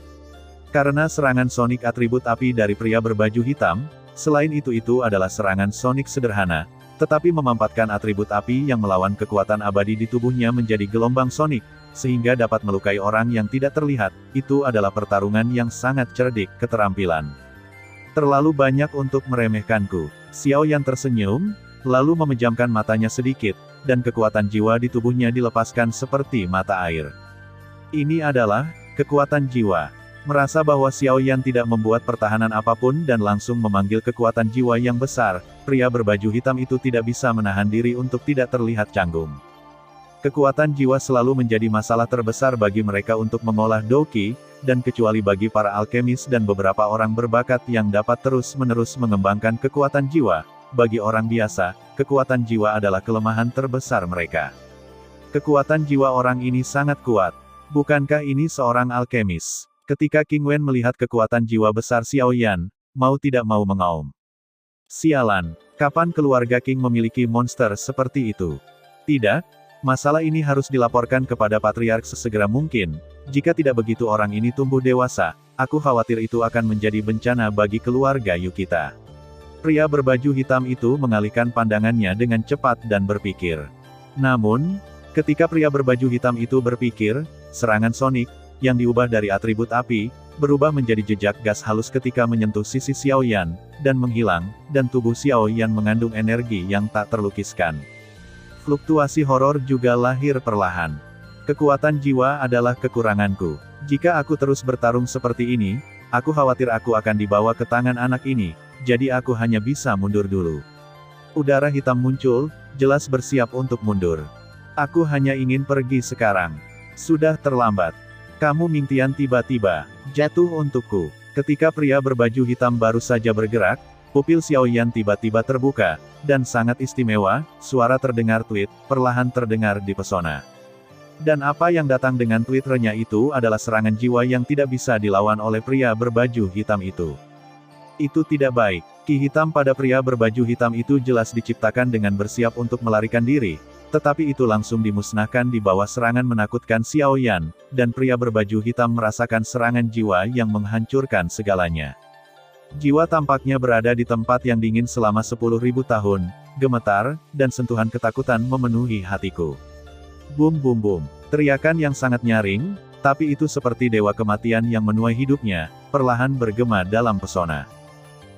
Karena serangan sonik atribut api dari pria berbaju hitam, selain itu adalah serangan sonik sederhana, tetapi memampatkan atribut api yang melawan kekuatan abadi di tubuhnya menjadi gelombang sonik, sehingga dapat melukai orang yang tidak terlihat. Itu adalah pertarungan yang sangat cerdik, keterampilan. Terlalu banyak untuk meremehkanku. Xiao Yan tersenyum, lalu memejamkan matanya sedikit, dan kekuatan jiwa di tubuhnya dilepaskan seperti mata air. Ini adalah kekuatan jiwa. Merasa bahwa Xiao Yan tidak membuat pertahanan apapun dan langsung memanggil kekuatan jiwa yang besar, pria berbaju hitam itu tidak bisa menahan diri untuk tidak terlihat canggung. Kekuatan jiwa selalu menjadi masalah terbesar bagi mereka untuk mengolah Doqi, dan kecuali bagi para alkemis dan beberapa orang berbakat yang dapat terus-menerus mengembangkan kekuatan jiwa, bagi orang biasa, kekuatan jiwa adalah kelemahan terbesar mereka. Kekuatan jiwa orang ini sangat kuat. Bukankah ini seorang alkemis? Ketika King Wen melihat kekuatan jiwa besar Xiao Yan, mau tidak mau mengaum. Sialan, kapan keluarga King memiliki monster seperti itu? Tidak, masalah ini harus dilaporkan kepada Patriark sesegera mungkin. Jika tidak begitu orang ini tumbuh dewasa, aku khawatir itu akan menjadi bencana bagi keluarga Yu kita. Pria berbaju hitam itu mengalihkan pandangannya dengan cepat dan berpikir. Namun, ketika pria berbaju hitam itu berpikir, serangan sonik, yang diubah dari atribut api, berubah menjadi jejak gas halus ketika menyentuh sisi Xiao Yan, dan menghilang, dan tubuh Xiao Yan mengandung energi yang tak terlukiskan. Fluktuasi horor juga lahir perlahan. Kekuatan jiwa adalah kekuranganku. Jika aku terus bertarung seperti ini, aku khawatir aku akan dibawa ke tangan anak ini. Jadi aku hanya bisa mundur dulu. Udara hitam muncul, jelas bersiap untuk mundur. Aku hanya ingin pergi sekarang. Sudah terlambat. Kamu Mingtian tiba-tiba jatuh untukku. Ketika pria berbaju hitam baru saja bergerak, pupil Xiao Yan tiba-tiba terbuka, dan sangat istimewa, suara terdengar tweet, perlahan terdengar di pesona. Dan apa yang datang dengan twitternya itu adalah serangan jiwa yang tidak bisa dilawan oleh pria berbaju hitam itu. Itu tidak baik. Ki hitam pada pria berbaju hitam itu jelas diciptakan dengan bersiap untuk melarikan diri, tetapi itu langsung dimusnahkan di bawah serangan menakutkan Xiao Yan, dan pria berbaju hitam merasakan serangan jiwa yang menghancurkan segalanya. Jiwa tampaknya berada di tempat yang dingin selama 10.000 tahun, gemetar, dan sentuhan ketakutan memenuhi hatiku. Bum bum bum. Teriakan yang sangat nyaring, tapi itu seperti dewa kematian yang menuai hidupnya, perlahan bergema dalam pesona.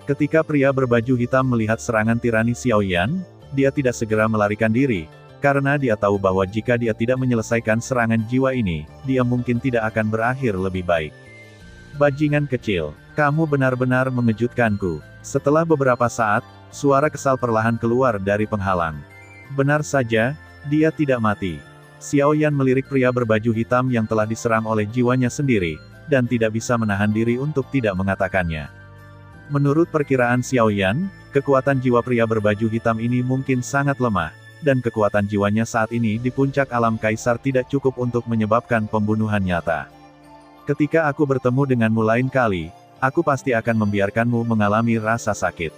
Ketika pria berbaju hitam melihat serangan tirani Xiaoyan, dia tidak segera melarikan diri, karena dia tahu bahwa jika dia tidak menyelesaikan serangan jiwa ini, dia mungkin tidak akan berakhir lebih baik. Bajingan kecil, kamu benar-benar mengejutkanku. Setelah beberapa saat, suara kesal perlahan keluar dari penghalang. Benar saja, dia tidak mati. Xiaoyan melirik pria berbaju hitam yang telah diserang oleh jiwanya sendiri, dan tidak bisa menahan diri untuk tidak mengatakannya. Menurut perkiraan Xiaoyan, kekuatan jiwa pria berbaju hitam ini mungkin sangat lemah, dan kekuatan jiwanya saat ini di puncak alam kaisar tidak cukup untuk menyebabkan pembunuhan nyata. Ketika aku bertemu denganmu lain kali, aku pasti akan membiarkanmu mengalami rasa sakit.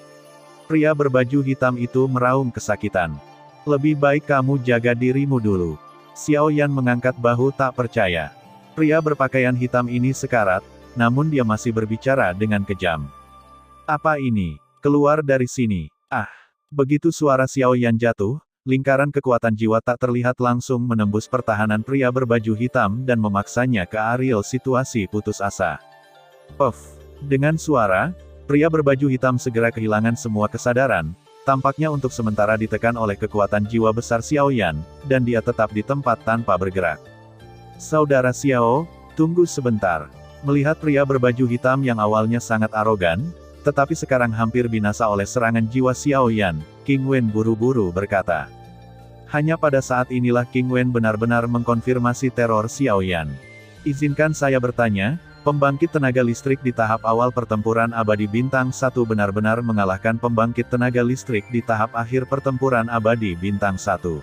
Pria berbaju hitam itu meraung kesakitan. Lebih baik kamu jaga dirimu dulu. Xiaoyan mengangkat bahu tak percaya. Pria berpakaian hitam ini sekarat, namun dia masih berbicara dengan kejam. Apa ini? Keluar dari sini. Ah! Begitu suara Xiaoyan jatuh, lingkaran kekuatan jiwa tak terlihat langsung menembus pertahanan pria berbaju hitam dan memaksanya ke area situasi putus asa. Puff! Dengan suara, pria berbaju hitam segera kehilangan semua kesadaran, tampaknya untuk sementara ditekan oleh kekuatan jiwa besar Xiaoyan, dan dia tetap di tempat tanpa bergerak. Saudara Xiao, tunggu sebentar. Melihat pria berbaju hitam yang awalnya sangat arogan, tetapi sekarang hampir binasa oleh serangan jiwa Xiaoyan, King Wen buru-buru berkata. Hanya pada saat inilah King Wen benar-benar mengkonfirmasi teror Xiaoyan. Izinkan saya bertanya, pembangkit tenaga listrik di tahap awal pertempuran abadi bintang 1 benar-benar mengalahkan pembangkit tenaga listrik di tahap akhir pertempuran abadi bintang 1.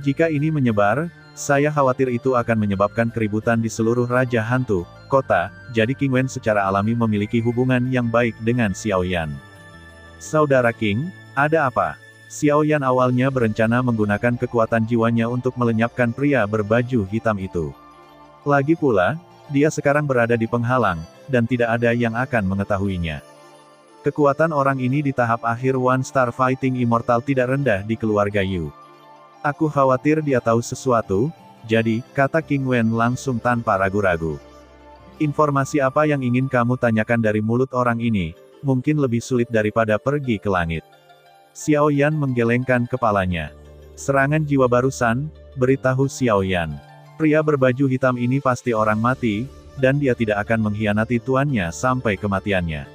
Jika ini menyebar, saya khawatir itu akan menyebabkan keributan di seluruh Raja Hantu, kota, jadi King Wen secara alami memiliki hubungan yang baik dengan Xiaoyan. Saudara King, ada apa? Xiaoyan awalnya berencana menggunakan kekuatan jiwanya untuk melenyapkan pria berbaju hitam itu. Lagi pula, dia sekarang berada di penghalang, dan tidak ada yang akan mengetahuinya. Kekuatan orang ini di tahap akhir One Star Fighting Immortal tidak rendah di keluarga Yu. Aku khawatir dia tahu sesuatu, jadi, kata King Wen langsung tanpa ragu-ragu. Informasi apa yang ingin kamu tanyakan dari mulut orang ini, mungkin lebih sulit daripada pergi ke langit. Xiaoyan menggelengkan kepalanya. Serangan jiwa barusan, beritahu Xiaoyan. Pria berbaju hitam ini pasti orang mati, dan dia tidak akan mengkhianati tuannya sampai kematiannya.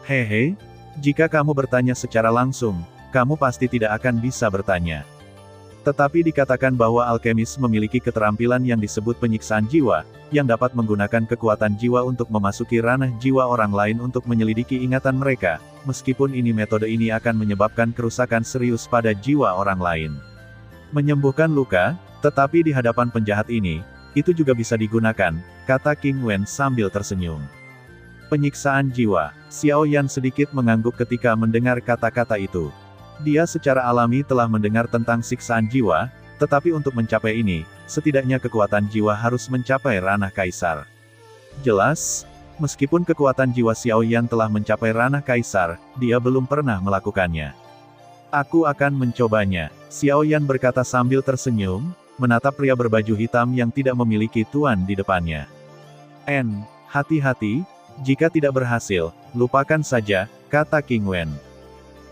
Hehe, jika kamu bertanya secara langsung, kamu pasti tidak akan bisa bertanya. Tetapi dikatakan bahwa alkemis memiliki keterampilan yang disebut penyiksaan jiwa, yang dapat menggunakan kekuatan jiwa untuk memasuki ranah jiwa orang lain untuk menyelidiki ingatan mereka, meskipun metode ini akan menyebabkan kerusakan serius pada jiwa orang lain. Menyembuhkan luka, tetapi di hadapan penjahat ini, itu juga bisa digunakan, kata King Wen sambil tersenyum. Penyiksaan jiwa. Xiaoyan sedikit mengangguk ketika mendengar kata-kata itu. Dia secara alami telah mendengar tentang siksaan jiwa, tetapi untuk mencapai ini, setidaknya kekuatan jiwa harus mencapai ranah kaisar. Jelas, meskipun kekuatan jiwa Xiaoyan telah mencapai ranah kaisar, dia belum pernah melakukannya. Aku akan mencobanya, Xiaoyan berkata sambil tersenyum, menatap pria berbaju hitam yang tidak memiliki tuan di depannya. Hati-hati, jika tidak berhasil, lupakan saja, kata King Wen.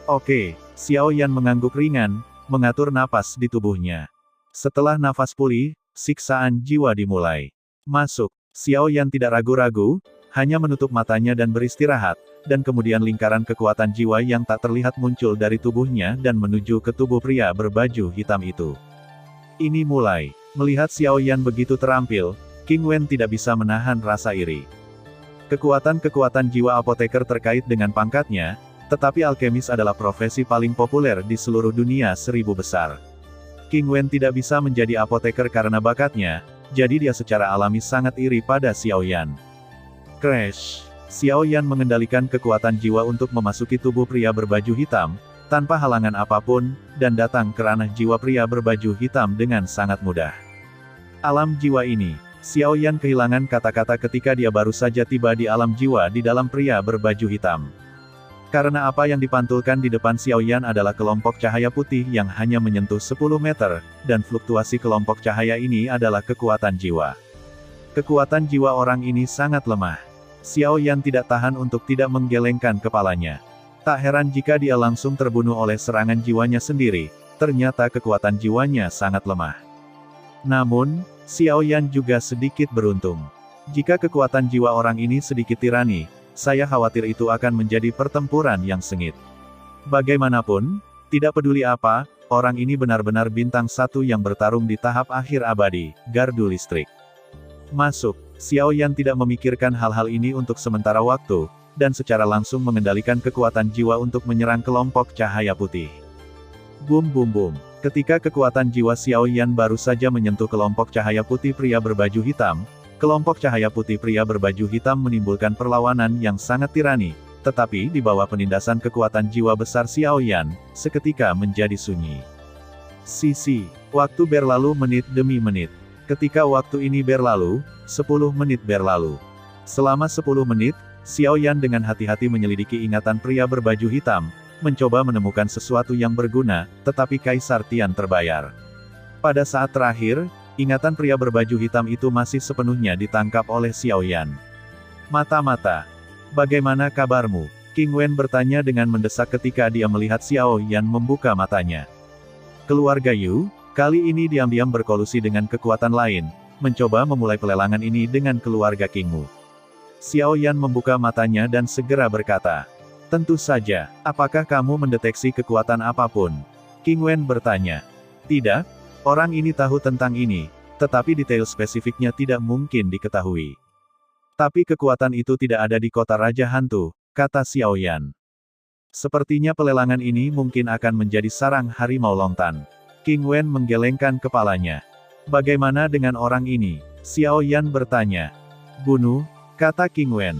Oke, Xiaoyan mengangguk ringan, mengatur napas di tubuhnya. Setelah nafas pulih, siksaan jiwa dimulai. Masuk, Xiaoyan tidak ragu-ragu, hanya menutup matanya dan beristirahat, dan kemudian lingkaran kekuatan jiwa yang tak terlihat muncul dari tubuhnya dan menuju ke tubuh pria berbaju hitam itu. Ini mulai. Melihat Xiaoyan begitu terampil, King Wen tidak bisa menahan rasa iri. Kekuatan-kekuatan jiwa apoteker terkait dengan pangkatnya, tetapi alkemis adalah profesi paling populer di seluruh dunia 1000 besar. King Wen tidak bisa menjadi apoteker karena bakatnya, jadi dia secara alami sangat iri pada Xiaoyan. Crash! Xiaoyan mengendalikan kekuatan jiwa untuk memasuki tubuh pria berbaju hitam, tanpa halangan apapun, dan datang ke ranah jiwa pria berbaju hitam dengan sangat mudah. Alam jiwa ini, Xiao Yan kehilangan kata-kata ketika dia baru saja tiba di alam jiwa di dalam pria berbaju hitam. Karena apa yang dipantulkan di depan Xiao Yan adalah kelompok cahaya putih yang hanya menyentuh 10 meter, dan fluktuasi kelompok cahaya ini adalah kekuatan jiwa. Kekuatan jiwa orang ini sangat lemah. Xiao Yan tidak tahan untuk tidak menggelengkan kepalanya. Tak heran jika dia langsung terbunuh oleh serangan jiwanya sendiri, ternyata kekuatan jiwanya sangat lemah. Namun, Xiao Yan juga sedikit beruntung. Jika kekuatan jiwa orang ini sedikit tirani, saya khawatir itu akan menjadi pertempuran yang sengit. Bagaimanapun, tidak peduli apa, orang ini benar-benar bintang satu yang bertarung di tahap akhir abadi, gardu listrik. Masuk, Xiao Yan tidak memikirkan hal-hal ini untuk sementara waktu, dan secara langsung mengendalikan kekuatan jiwa untuk menyerang kelompok cahaya putih. Bum bum bum. Ketika kekuatan jiwa Xiao Yan baru saja menyentuh kelompok cahaya putih pria berbaju hitam, kelompok cahaya putih pria berbaju hitam menimbulkan perlawanan yang sangat tirani, tetapi di bawah penindasan kekuatan jiwa besar Xiao Yan, seketika menjadi sunyi. Sisi, waktu berlalu menit demi menit. Ketika waktu ini berlalu, 10 menit berlalu. Selama 10 menit, Xiao Yan dengan hati-hati menyelidiki ingatan pria berbaju hitam, mencoba menemukan sesuatu yang berguna, tetapi Kaisar Tian terbayar. Pada saat terakhir, ingatan pria berbaju hitam itu masih sepenuhnya ditangkap oleh Xiao Yan. Mata-mata. Bagaimana kabarmu? King Wen bertanya dengan mendesak ketika dia melihat Xiao Yan membuka matanya. Keluarga Yu, kali ini diam-diam berkolusi dengan kekuatan lain, mencoba memulai pelelangan ini dengan keluarga Kingmu. Xiao Yan membuka matanya dan segera berkata, "Tentu saja, apakah kamu mendeteksi kekuatan apapun?" King Wen bertanya. "Tidak. Orang ini tahu tentang ini, tetapi detail spesifiknya tidak mungkin diketahui. Tapi kekuatan itu tidak ada di kota Raja Hantu," kata Xiao Yan. "Sepertinya pelelangan ini mungkin akan menjadi sarang harimau lontan." King Wen menggelengkan kepalanya. "Bagaimana dengan orang ini?" Xiao Yan bertanya. "Bunuh," kata King Wen.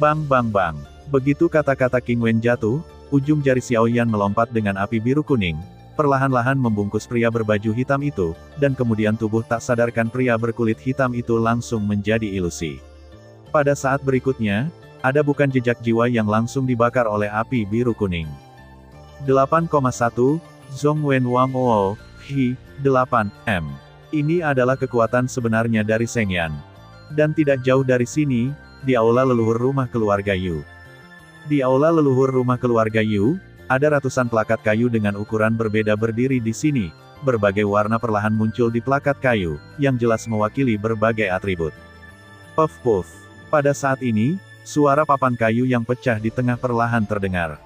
Bang bang bang. Begitu kata-kata King Wen jatuh, ujung jari Xiao Yan melompat dengan api biru kuning, perlahan-lahan membungkus pria berbaju hitam itu, dan kemudian tubuh tak sadarkan pria berkulit hitam itu langsung menjadi ilusi. Pada saat berikutnya, ada bukan jejak jiwa yang langsung dibakar oleh api biru kuning. 8,1, Zhong Wen Wang Oou, Hi, 8M. Ini adalah kekuatan sebenarnya dari Sheng Yan. Dan tidak jauh dari sini, di aula leluhur rumah keluarga Yu. Di aula leluhur rumah keluarga Yu, ada ratusan plakat kayu dengan ukuran berbeda berdiri di sini. Berbagai warna perlahan muncul di plakat kayu, yang jelas mewakili berbagai atribut. Puff puff. Pada saat ini, suara papan kayu yang pecah di tengah perlahan terdengar.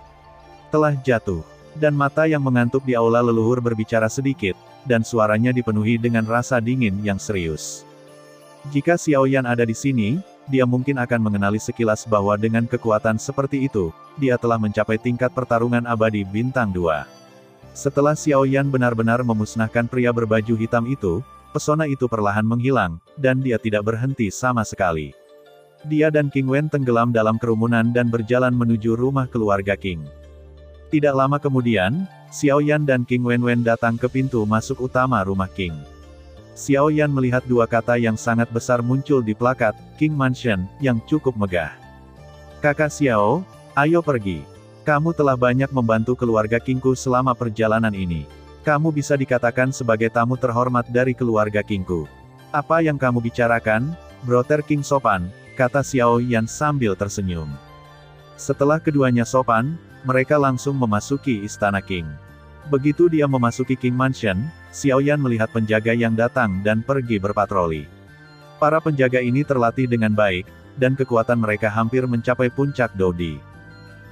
Telah jatuh. Dan mata yang mengantuk di aula leluhur berbicara sedikit, dan suaranya dipenuhi dengan rasa dingin yang serius. Jika Xiao Yan ada di sini, dia mungkin akan mengenali sekilas bahwa dengan kekuatan seperti itu, dia telah mencapai tingkat pertarungan abadi bintang 2. Setelah Xiao Yan benar-benar memusnahkan pria berbaju hitam itu, pesona itu perlahan menghilang, dan dia tidak berhenti sama sekali. Dia dan King Wen tenggelam dalam kerumunan dan berjalan menuju rumah keluarga King. Tidak lama kemudian, Xiao Yan dan King Wen datang ke pintu masuk utama rumah King. Xiao Yan melihat dua kata yang sangat besar muncul di plakat, King Mansion, yang cukup megah. "Kakak Xiao, ayo pergi. Kamu telah banyak membantu keluarga Kingku selama perjalanan ini. Kamu bisa dikatakan sebagai tamu terhormat dari keluarga Kingku. Apa yang kamu bicarakan, Brother King sopan," kata Xiao Yan sambil tersenyum. Setelah keduanya sopan, mereka langsung memasuki istana King. Begitu dia memasuki King Mansion, Xiao Yan melihat penjaga yang datang dan pergi berpatroli. Para penjaga ini terlatih dengan baik, dan kekuatan mereka hampir mencapai puncak Dodi.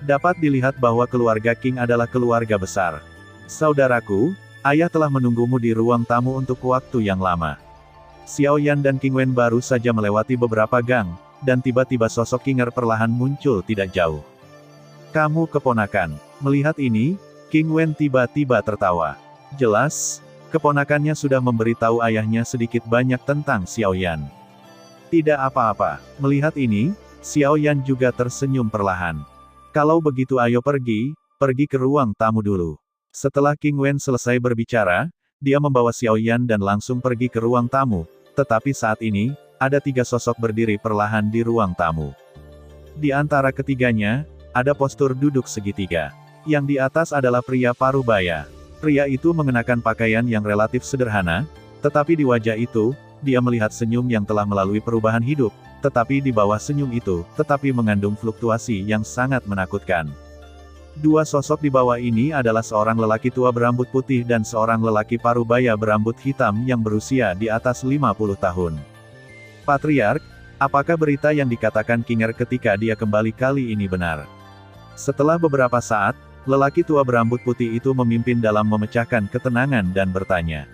Dapat dilihat bahwa keluarga King adalah keluarga besar. "Saudaraku, ayah telah menunggumu di ruang tamu untuk waktu yang lama." Xiao Yan dan King Wen baru saja melewati beberapa gang, dan tiba-tiba sosok Kinger perlahan muncul tidak jauh. "Kamu keponakan." Melihat ini, King Wen tiba-tiba tertawa. Jelas, keponakannya sudah memberitahu ayahnya sedikit banyak tentang Xiao Yan. Tidak apa-apa. Melihat ini, Xiao Yan juga tersenyum perlahan. "Kalau begitu ayo pergi ke ruang tamu dulu." Setelah King Wen selesai berbicara, dia membawa Xiao Yan dan langsung pergi ke ruang tamu, tetapi saat ini, ada 3 sosok berdiri perlahan di ruang tamu. Di antara ketiganya, ada postur duduk segitiga. Yang di atas adalah pria parubaya. Pria itu mengenakan pakaian yang relatif sederhana, tetapi di wajah itu, dia melihat senyum yang telah melalui perubahan hidup, tetapi di bawah senyum itu, tetapi mengandung fluktuasi yang sangat menakutkan. Dua sosok di bawah ini adalah seorang lelaki tua berambut putih dan seorang lelaki parubaya berambut hitam yang berusia di atas 50 tahun. Patriark, apakah berita yang dikatakan Kinger ketika dia kembali kali ini benar? Setelah beberapa saat, lelaki tua berambut putih itu memimpin dalam memecahkan ketenangan dan bertanya.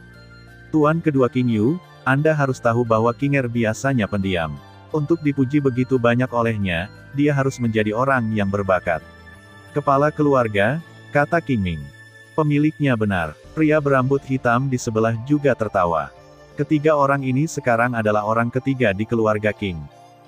Tuan kedua King Yu, Anda harus tahu bahwa Kinger biasanya pendiam. Untuk dipuji begitu banyak olehnya, dia harus menjadi orang yang berbakat. Kepala keluarga, kata King Ming. Pemiliknya benar. Pria berambut hitam di sebelah juga tertawa. Ketiga orang ini sekarang adalah orang ketiga di keluarga King.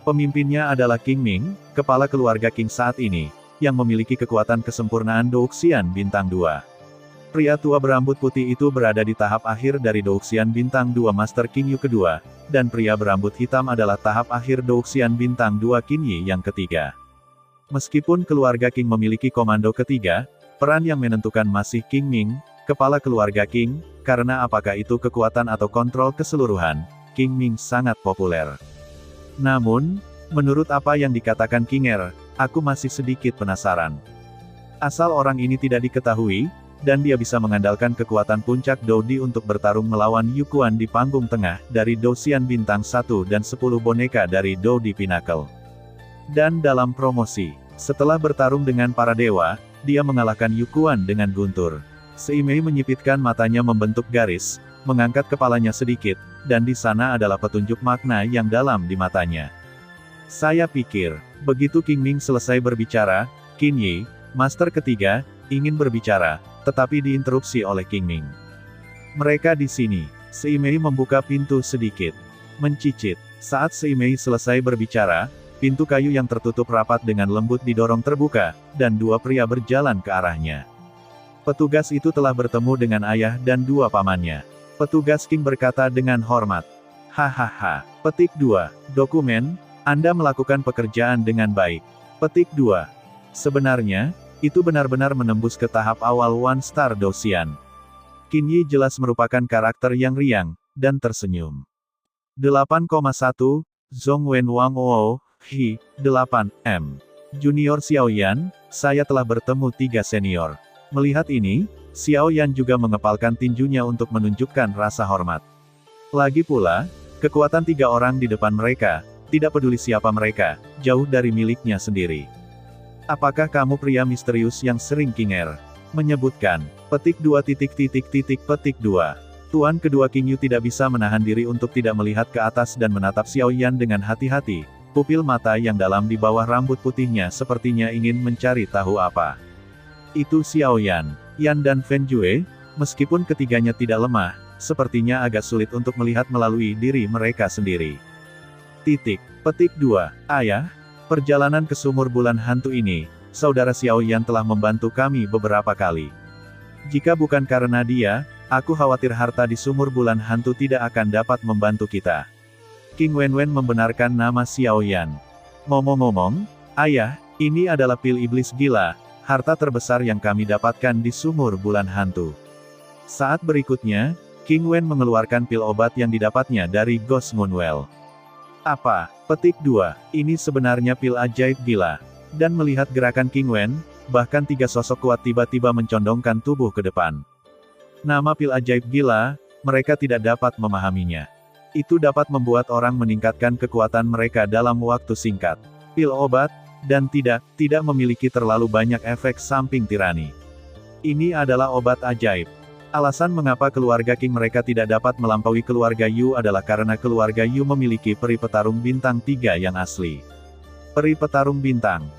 Pemimpinnya adalah King Ming, kepala keluarga King saat ini, yang memiliki kekuatan kesempurnaan Douxian Bintang 2. Pria tua berambut putih itu berada di tahap akhir dari Douxian Bintang 2 Master King Yu kedua, dan pria berambut hitam adalah tahap akhir Douxian Bintang 2 King Yi yang ketiga. Meskipun keluarga King memiliki komando ketiga, peran yang menentukan masih King Ming, kepala keluarga King, karena apakah itu kekuatan atau kontrol keseluruhan, King Ming sangat populer. Namun, menurut apa yang dikatakan Kinger, aku masih sedikit penasaran. Asal orang ini tidak diketahui, dan dia bisa mengandalkan kekuatan puncak Dodi untuk bertarung melawan Yukuan di panggung tengah, dari Douxian Bintang 1 dan 10 boneka dari Dodi Pinnacle. Dan dalam promosi, setelah bertarung dengan para dewa, dia mengalahkan Yukuan dengan guntur. Seimei menyipitkan matanya membentuk garis, mengangkat kepalanya sedikit, dan di sana adalah petunjuk makna yang dalam di matanya. Saya pikir, begitu King Ming selesai berbicara, Qin Yi, master ketiga, ingin berbicara, tetapi diinterupsi oleh King Ming. Mereka di sini. Seimei membuka pintu sedikit. Mencicit. Saat Seimei selesai berbicara, pintu kayu yang tertutup rapat dengan lembut didorong terbuka, dan dua pria berjalan ke arahnya. Petugas itu telah bertemu dengan ayah dan dua pamannya. Petugas King berkata dengan hormat. Hahaha. Petik 2. Dokumen, Anda melakukan pekerjaan dengan baik. Petik 2. Sebenarnya, itu benar-benar menembus ke tahap awal One Star Douxian. Qin Yi jelas merupakan karakter yang riang, dan tersenyum. 8,1, Zhong Wen Wang Wo, Hi, 8, M. Junior Xiaoyan, saya telah bertemu 3 senior. Melihat ini, Xiaoyan juga mengepalkan tinjunya untuk menunjukkan rasa hormat. Lagi pula, kekuatan 3 orang di depan mereka, tidak peduli siapa mereka, jauh dari miliknya sendiri. Apakah kamu pria misterius yang sering Kinger menyebutkan? Petik 2. Petik 2. Tuan kedua King Yu tidak bisa menahan diri untuk tidak melihat ke atas dan menatap Xiaoyan dengan hati-hati. Pupil mata yang dalam di bawah rambut putihnya sepertinya ingin mencari tahu apa. Itu Xiaoyan, Yan dan Fen Jue, meskipun ketiganya tidak lemah, sepertinya agak sulit untuk melihat melalui diri mereka sendiri. Petik 2. Ayah, perjalanan ke sumur bulan hantu ini, saudara Xiaoyan telah membantu kami beberapa kali. Jika bukan karena dia, aku khawatir harta di sumur bulan hantu tidak akan dapat membantu kita. King Wenwen membenarkan nama Xiaoyan. Ngomong-ngomong, ayah, ini adalah pil iblis gila, harta terbesar yang kami dapatkan di sumur bulan hantu. Saat berikutnya, King Wen mengeluarkan pil obat yang didapatnya dari Ghost Moonwell. Apa? Petik 2. Ini sebenarnya pil ajaib gila. Dan melihat gerakan King Wen, bahkan 3 sosok kuat tiba-tiba mencondongkan tubuh ke depan. Nama pil ajaib gila, mereka tidak dapat memahaminya. Itu dapat membuat orang meningkatkan kekuatan mereka dalam waktu singkat. Pil obat, dan tidak memiliki terlalu banyak efek samping tirani. Ini adalah obat ajaib. Alasan mengapa keluarga King mereka tidak dapat melampaui keluarga Yu adalah karena keluarga Yu memiliki peri petarung bintang 3 yang asli. Peri petarung bintang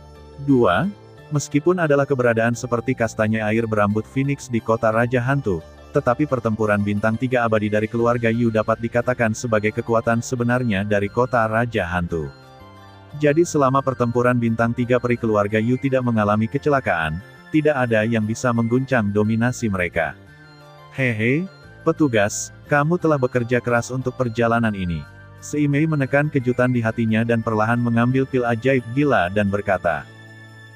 2, meskipun adalah keberadaan seperti kastanya air berambut Phoenix di kota Raja Hantu, tetapi pertempuran bintang 3 abadi dari keluarga Yu dapat dikatakan sebagai kekuatan sebenarnya dari kota Raja Hantu. Jadi selama pertempuran bintang 3 peri keluarga Yu tidak mengalami kecelakaan, tidak ada yang bisa mengguncang dominasi mereka. Hehe, petugas, kamu telah bekerja keras untuk perjalanan ini. Seimei menekan kejutan di hatinya dan perlahan mengambil pil ajaib gila dan berkata.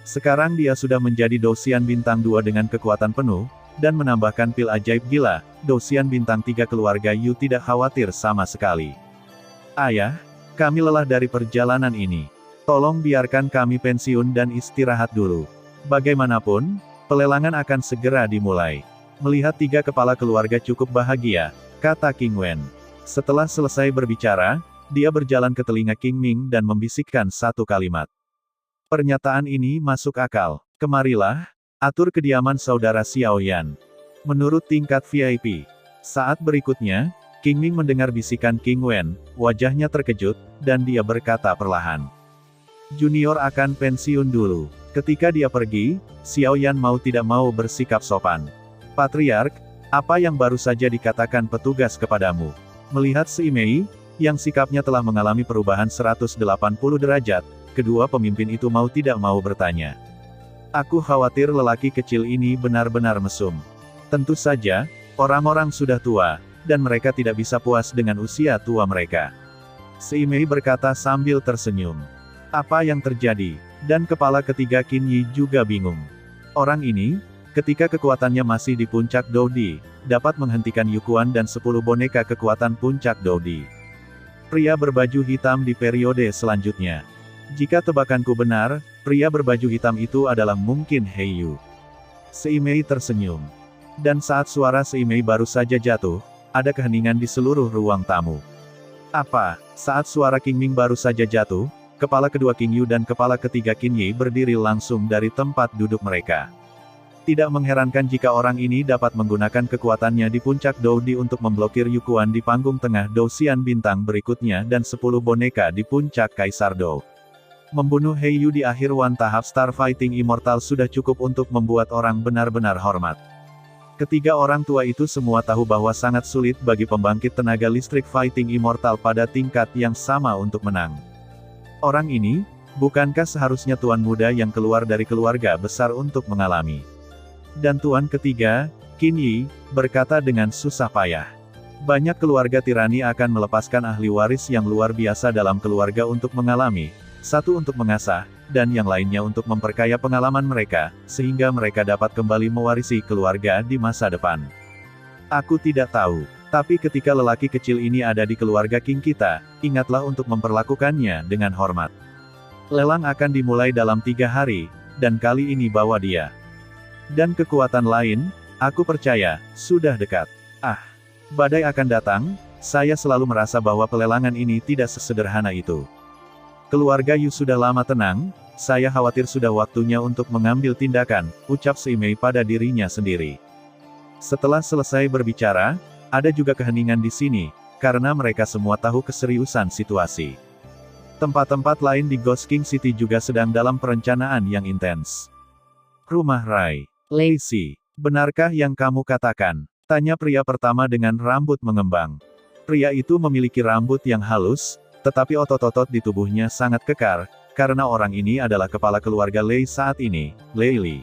Sekarang dia sudah menjadi Douxian bintang 2 dengan kekuatan penuh, dan menambahkan pil ajaib gila, Douxian bintang 3 keluarga Yu tidak khawatir sama sekali. Ayah, kami lelah dari perjalanan ini. Tolong biarkan kami pensiun dan istirahat dulu. Bagaimanapun, pelelangan akan segera dimulai. Melihat 3 kepala keluarga cukup bahagia, kata King Wen. Setelah selesai berbicara, dia berjalan ke telinga King Ming dan membisikkan satu kalimat. Pernyataan ini masuk akal. Kemarilah, atur kediaman saudara Xiao Yan. Menurut tingkat VIP. Saat berikutnya, King Ming mendengar bisikan King Wen, wajahnya terkejut, dan dia berkata perlahan. Junior akan pensiun dulu. Ketika dia pergi, Xiao Yan mau tidak mau bersikap sopan. Patriark, apa yang baru saja dikatakan petugas kepadamu? Melihat Seimei, yang sikapnya telah mengalami perubahan 180 derajat, kedua pemimpin itu mau tidak mau bertanya. Aku khawatir lelaki kecil ini benar-benar mesum. Tentu saja, orang-orang sudah tua, dan mereka tidak bisa puas dengan usia tua mereka. Seimei berkata sambil tersenyum. Apa yang terjadi? Dan kepala ketiga Qin Yi juga bingung. Orang ini, ketika kekuatannya masih di puncak Doudi, dapat menghentikan Yukuan dan 10 boneka kekuatan puncak Doudi. Pria berbaju hitam di periode selanjutnya. Jika tebakanku benar, pria berbaju hitam itu adalah mungkin Heiyu. Seimei tersenyum. Dan saat suara Seimei baru saja jatuh, ada keheningan di seluruh ruang tamu. Apa? Saat suara King Ming baru saja jatuh, kepala kedua King Yu dan kepala ketiga Qin Yi berdiri langsung dari tempat duduk mereka. Tidak mengherankan jika orang ini dapat menggunakan kekuatannya di puncak Doudi untuk memblokir Yukuan di panggung tengah Douxian bintang berikutnya dan 10 boneka di puncak Kaisar Dou. Membunuh Heiyu di akhir One tahap Star Fighting Immortal sudah cukup untuk membuat orang benar-benar hormat. Ketiga orang tua itu semua tahu bahwa sangat sulit bagi pembangkit tenaga listrik Fighting Immortal pada tingkat yang sama untuk menang. Orang ini, bukankah seharusnya tuan muda yang keluar dari keluarga besar untuk mengalami? Dan tuan ketiga, Qin Yi, berkata dengan susah payah. Banyak keluarga tirani akan melepaskan ahli waris yang luar biasa dalam keluarga untuk mengalami, satu untuk mengasah, dan yang lainnya untuk memperkaya pengalaman mereka, sehingga mereka dapat kembali mewarisi keluarga di masa depan. Aku tidak tahu, tapi ketika lelaki kecil ini ada di keluarga King kita, ingatlah untuk memperlakukannya dengan hormat. Lelang akan dimulai dalam 3 hari, dan kali ini bawa dia. Dan kekuatan lain, aku percaya, sudah dekat. Ah, badai akan datang, saya selalu merasa bahwa pelelangan ini tidak sesederhana itu. Keluarga Yu sudah lama tenang, saya khawatir sudah waktunya untuk mengambil tindakan, ucap Seimei pada dirinya sendiri. Setelah selesai berbicara, ada juga keheningan di sini, karena mereka semua tahu keseriusan situasi. Tempat-tempat lain di Ghost King City juga sedang dalam perencanaan yang intens. Rumah Rai. Lacey, benarkah yang kamu katakan? Tanya pria pertama dengan rambut mengembang. Pria itu memiliki rambut yang halus, tetapi otot-otot di tubuhnya sangat kekar, karena orang ini adalah kepala keluarga Lei saat ini, Lei Li.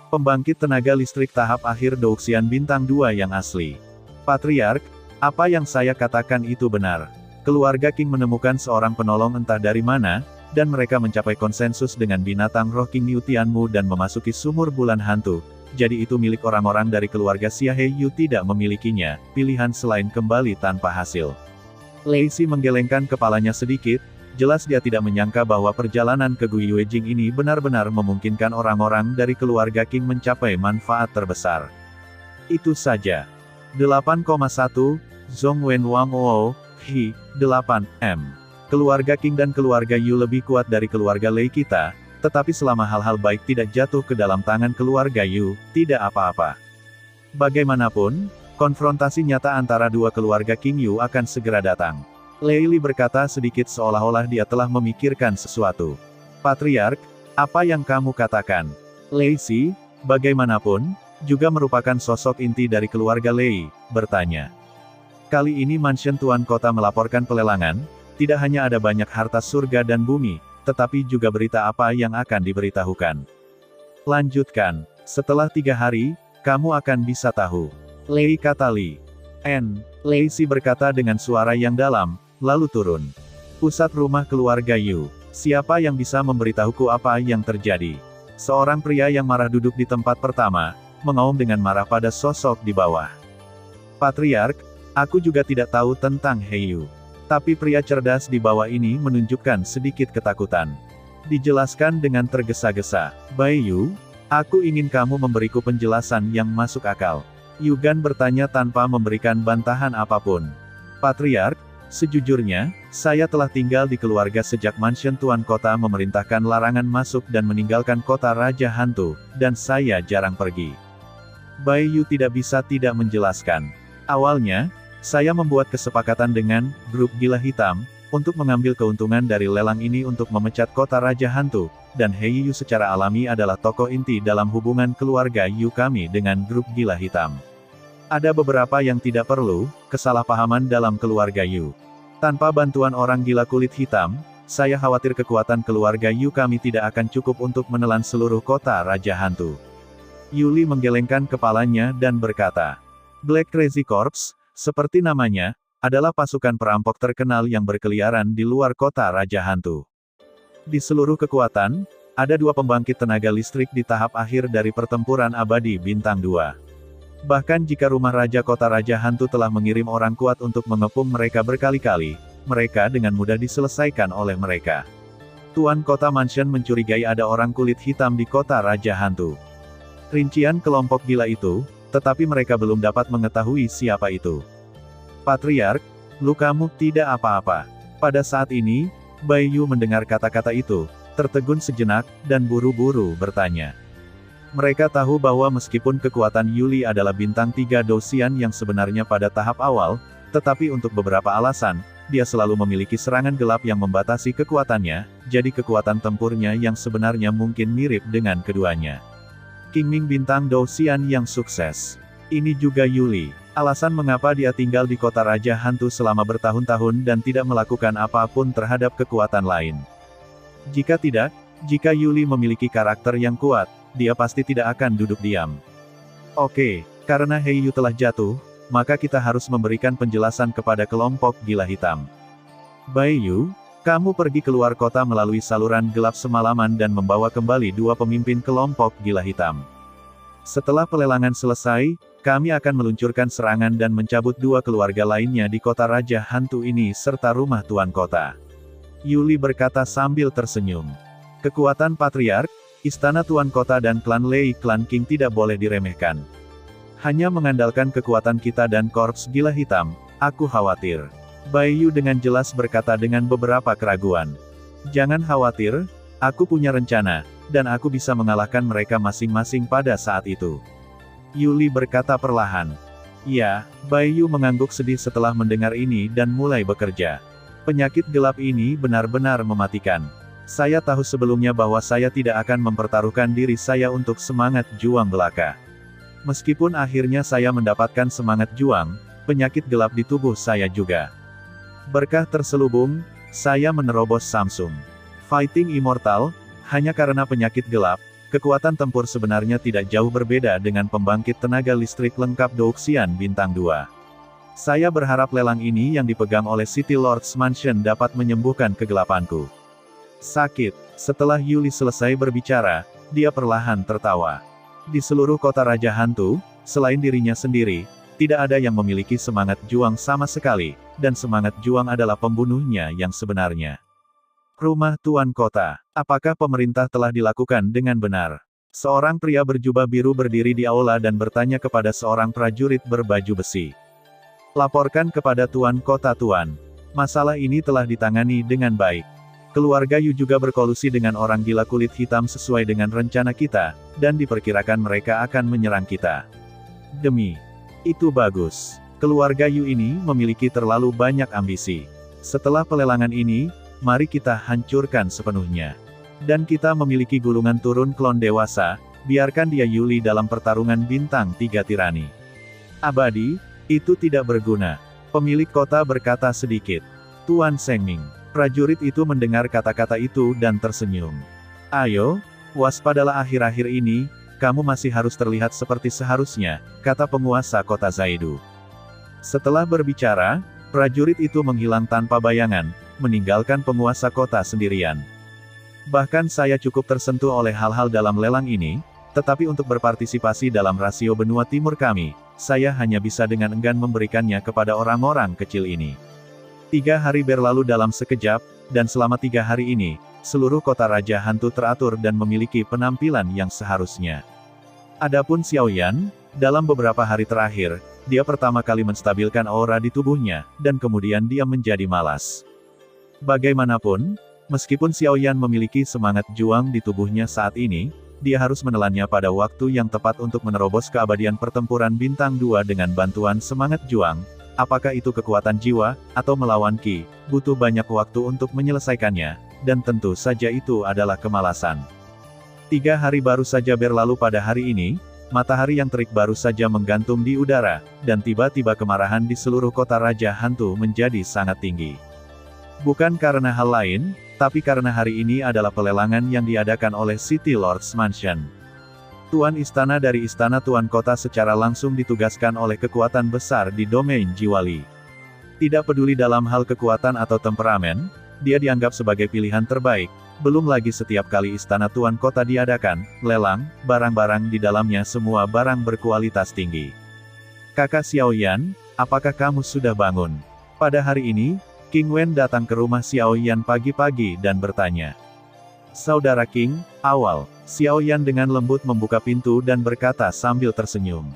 Pembangkit tenaga listrik tahap akhir Douxian bintang 2 yang asli. Patriark, apa yang saya katakan itu benar. Keluarga King menemukan seorang penolong entah dari mana, dan mereka mencapai konsensus dengan binatang roh King Niu Tianmu dan memasuki sumur bulan hantu, jadi itu milik orang-orang dari keluarga Xia Heiyu tidak memilikinya, pilihan selain kembali tanpa hasil. Lacey menggelengkan kepalanya sedikit, jelas dia tidak menyangka bahwa perjalanan ke Guiyuejing ini benar-benar memungkinkan orang-orang dari keluarga King mencapai manfaat terbesar. Itu saja. 8,1, Zhong Wen Wang Ou, Hi, 8, M. Keluarga King dan keluarga Yu lebih kuat dari keluarga Lei kita, tetapi selama hal-hal baik tidak jatuh ke dalam tangan keluarga Yu, tidak apa-apa. Bagaimanapun, konfrontasi nyata antara dua keluarga King Yu akan segera datang. Lei Li berkata sedikit seolah-olah dia telah memikirkan sesuatu. Patriark, apa yang kamu katakan? Lacey, bagaimanapun, juga merupakan sosok inti dari keluarga Lei, bertanya. Kali ini mansion Tuan Kota melaporkan pelelangan, tidak hanya ada banyak harta surga dan bumi, tetapi juga berita apa yang akan diberitahukan. Lanjutkan, setelah 3 hari, kamu akan bisa tahu. Lei kata Li. Lacey berkata dengan suara yang dalam, lalu turun. Pusat rumah keluarga Yu. Siapa yang bisa memberitahuku apa yang terjadi? Seorang pria yang marah duduk di tempat pertama, mengaum dengan marah pada sosok di bawah. Patriark, aku juga tidak tahu tentang Heiyu. Tapi pria cerdas di bawah ini menunjukkan sedikit ketakutan. Dijelaskan dengan tergesa-gesa, Baiyu, aku ingin kamu memberiku penjelasan yang masuk akal. Yugan bertanya tanpa memberikan bantahan apapun. Patriark, sejujurnya, saya telah tinggal di keluarga sejak mansion Tuan Kota memerintahkan larangan masuk dan meninggalkan kota Raja Hantu, dan saya jarang pergi. Baiyu tidak bisa tidak menjelaskan. Awalnya, saya membuat kesepakatan dengan grup gila hitam, untuk mengambil keuntungan dari lelang ini untuk memecat kota Raja Hantu, dan Heiyu secara alami adalah tokoh inti dalam hubungan keluarga Yu kami dengan grup gila hitam. Ada beberapa yang tidak perlu, kesalahpahaman dalam keluarga Yu. Tanpa bantuan orang gila kulit hitam, saya khawatir kekuatan keluarga Yu kami tidak akan cukup untuk menelan seluruh kota Raja Hantu. Yuli menggelengkan kepalanya dan berkata, Black Crazy Corps, seperti namanya, adalah pasukan perampok terkenal yang berkeliaran di luar kota Raja Hantu. Di seluruh kekuatan, ada 2 pembangkit tenaga listrik di tahap akhir dari pertempuran abadi bintang 2. Bahkan jika rumah Raja Kota Raja Hantu telah mengirim orang kuat untuk mengepung mereka berkali-kali, mereka dengan mudah diselesaikan oleh mereka. Tuan Kota Mansion mencurigai ada orang kulit hitam di kota Raja Hantu. Rincian kelompok gila itu, tetapi mereka belum dapat mengetahui siapa itu. Patriark, lukamu tidak apa-apa. Pada saat ini, Baiyu mendengar kata-kata itu, tertegun sejenak, dan buru-buru bertanya. Mereka tahu bahwa meskipun kekuatan Yuli adalah bintang 3 Dosian yang sebenarnya pada tahap awal, tetapi untuk beberapa alasan, dia selalu memiliki serangan gelap yang membatasi kekuatannya, jadi kekuatan tempurnya yang sebenarnya mungkin mirip dengan keduanya. Qingming bintang Dosian yang sukses. Ini juga Yuli. Alasan mengapa dia tinggal di kota Raja Hantu selama bertahun-tahun dan tidak melakukan apapun terhadap kekuatan lain. Jika Yuli memiliki karakter yang kuat, dia pasti tidak akan duduk diam. Oke, karena Heiyu telah jatuh, maka kita harus memberikan penjelasan kepada kelompok gila hitam. Baiyu, kamu pergi keluar kota melalui saluran gelap semalaman dan membawa kembali 2 pemimpin kelompok gila hitam. Setelah pelelangan selesai, kami akan meluncurkan serangan dan mencabut 2 keluarga lainnya di kota Raja Hantu ini serta rumah Tuan Kota. Yuli berkata sambil tersenyum. Kekuatan Patriark, Istana Tuan Kota dan klan Lei Klan King tidak boleh diremehkan. Hanya mengandalkan kekuatan kita dan korps gila hitam, aku khawatir. Baiyu dengan jelas berkata dengan beberapa keraguan. Jangan khawatir, aku punya rencana, dan aku bisa mengalahkan mereka masing-masing pada saat itu. Yuli berkata perlahan. Ya, Baiyu mengangguk sedih setelah mendengar ini dan mulai bekerja. Penyakit gelap ini benar-benar mematikan. Saya tahu sebelumnya bahwa saya tidak akan mempertaruhkan diri saya untuk semangat juang belaka. Meskipun akhirnya saya mendapatkan semangat juang, penyakit gelap di tubuh saya juga. Berkah terselubung, saya menerobos Samsung. Fighting Immortal, hanya karena penyakit gelap, kekuatan tempur sebenarnya tidak jauh berbeda dengan pembangkit tenaga listrik lengkap Douxian Bintang 2. Saya berharap lelang ini yang dipegang oleh City Lord's Mansion dapat menyembuhkan kegelapanku. Sakit. Setelah Yuli selesai berbicara, dia perlahan tertawa. Di seluruh kota Raja Hantu, selain dirinya sendiri, tidak ada yang memiliki semangat juang sama sekali, dan semangat juang adalah pembunuhnya yang sebenarnya. Rumah Tuan Kota. Apakah pemerintah telah dilakukan dengan benar? Seorang pria berjubah biru berdiri di aula dan bertanya kepada seorang prajurit berbaju besi. Laporkan kepada Tuan Kota Tuan. Masalah ini telah ditangani dengan baik. Keluarga Yu juga berkolusi dengan orang gila kulit hitam sesuai dengan rencana kita, dan diperkirakan mereka akan menyerang kita. Itu bagus. Keluarga Yu ini memiliki terlalu banyak ambisi. Setelah pelelangan ini, mari kita hancurkan sepenuhnya. Dan kita memiliki gulungan turun klon dewasa, biarkan dia Yuli dalam pertarungan bintang 3 tirani. Abadi, itu tidak berguna. Pemilik kota berkata sedikit. Tuan Sengming. Prajurit itu mendengar kata-kata itu dan tersenyum. Ayo, waspadalah akhir-akhir ini, kamu masih harus terlihat seperti seharusnya, kata penguasa kota Zaidu. Setelah berbicara, Prajurit itu menghilang tanpa bayangan, meninggalkan penguasa kota sendirian. Bahkan saya cukup tersentuh oleh hal-hal dalam lelang ini, tetapi untuk berpartisipasi dalam rasio benua timur kami, saya hanya bisa dengan enggan memberikannya kepada orang-orang kecil ini. 3 hari berlalu dalam sekejap, dan selama 3 hari ini, seluruh kota Raja Hantu teratur dan memiliki penampilan yang seharusnya. Adapun Xiao Yan, dalam beberapa hari terakhir, dia pertama kali menstabilkan aura di tubuhnya, dan kemudian dia menjadi malas. Bagaimanapun, meskipun Xiao Yan memiliki semangat juang di tubuhnya saat ini, dia harus menelannya pada waktu yang tepat untuk menerobos keabadian pertempuran bintang 2 dengan bantuan semangat juang. Apakah itu kekuatan jiwa, atau melawan Qi, butuh banyak waktu untuk menyelesaikannya, dan tentu saja itu adalah kemalasan. 3 hari baru saja berlalu pada hari ini, matahari yang terik baru saja menggantung di udara, dan tiba-tiba kemarahan di seluruh kota Raja Hantu menjadi sangat tinggi. Bukan karena hal lain, tapi karena hari ini adalah pelelangan yang diadakan oleh City Lord's Mansion. Tuan istana dari istana tuan kota secara langsung ditugaskan oleh kekuatan besar di domain Jiwali. Tidak peduli dalam hal kekuatan atau temperamen, dia dianggap sebagai pilihan terbaik. Belum lagi setiap kali istana tuan kota diadakan lelang, barang-barang di dalamnya semua barang berkualitas tinggi. Kakak Xiao Yan, apakah kamu sudah bangun? Pada hari ini, King Wen datang ke rumah Xiao Yan pagi-pagi dan bertanya. Saudara King, awal. Xiao Yan dengan lembut membuka pintu dan berkata sambil tersenyum.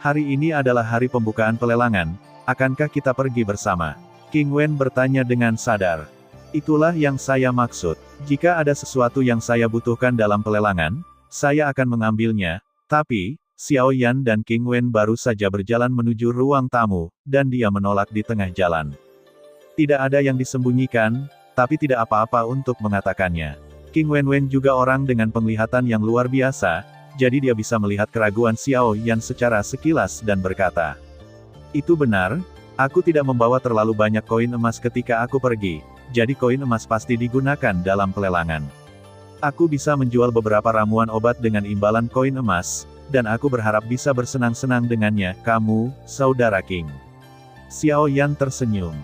Hari ini adalah hari pembukaan pelelangan, akankah kita pergi bersama? King Wen bertanya dengan sadar. Itulah yang saya maksud. Jika ada sesuatu yang saya butuhkan dalam pelelangan, saya akan mengambilnya. Tapi, Xiao Yan dan King Wen baru saja berjalan menuju ruang tamu, dan dia menolak di tengah jalan. Tidak ada yang disembunyikan, tapi tidak apa-apa untuk mengatakannya. King Wen juga orang dengan penglihatan yang luar biasa, jadi dia bisa melihat keraguan Xiao Yan secara sekilas dan berkata. Itu benar, aku tidak membawa terlalu banyak koin emas ketika aku pergi, jadi koin emas pasti digunakan dalam pelelangan. Aku bisa menjual beberapa ramuan obat dengan imbalan koin emas, dan aku berharap bisa bersenang-senang dengannya, kamu, saudara King. Xiao Yan tersenyum.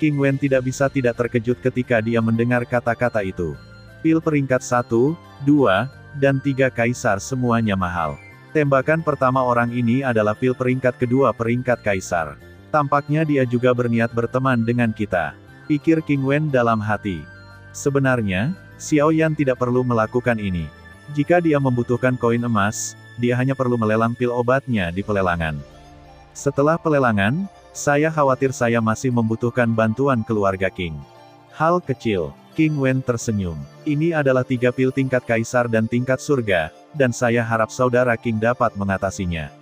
King Wen tidak bisa tidak terkejut ketika dia mendengar kata-kata itu. Pil peringkat 1, 2, dan 3 kaisar semuanya mahal. Tembakan pertama orang ini adalah pil peringkat kedua peringkat kaisar. Tampaknya dia juga berniat berteman dengan kita. Pikir King Wen dalam hati. Sebenarnya, Xiao Yan tidak perlu melakukan ini. Jika dia membutuhkan koin emas, dia hanya perlu melelang pil obatnya di pelelangan. Setelah pelelangan, saya khawatir saya masih membutuhkan bantuan keluarga King. Hal kecil. King Wen tersenyum. Ini adalah 3 pil tingkat kaisar dan tingkat surga, dan saya harap saudara King dapat mengatasinya.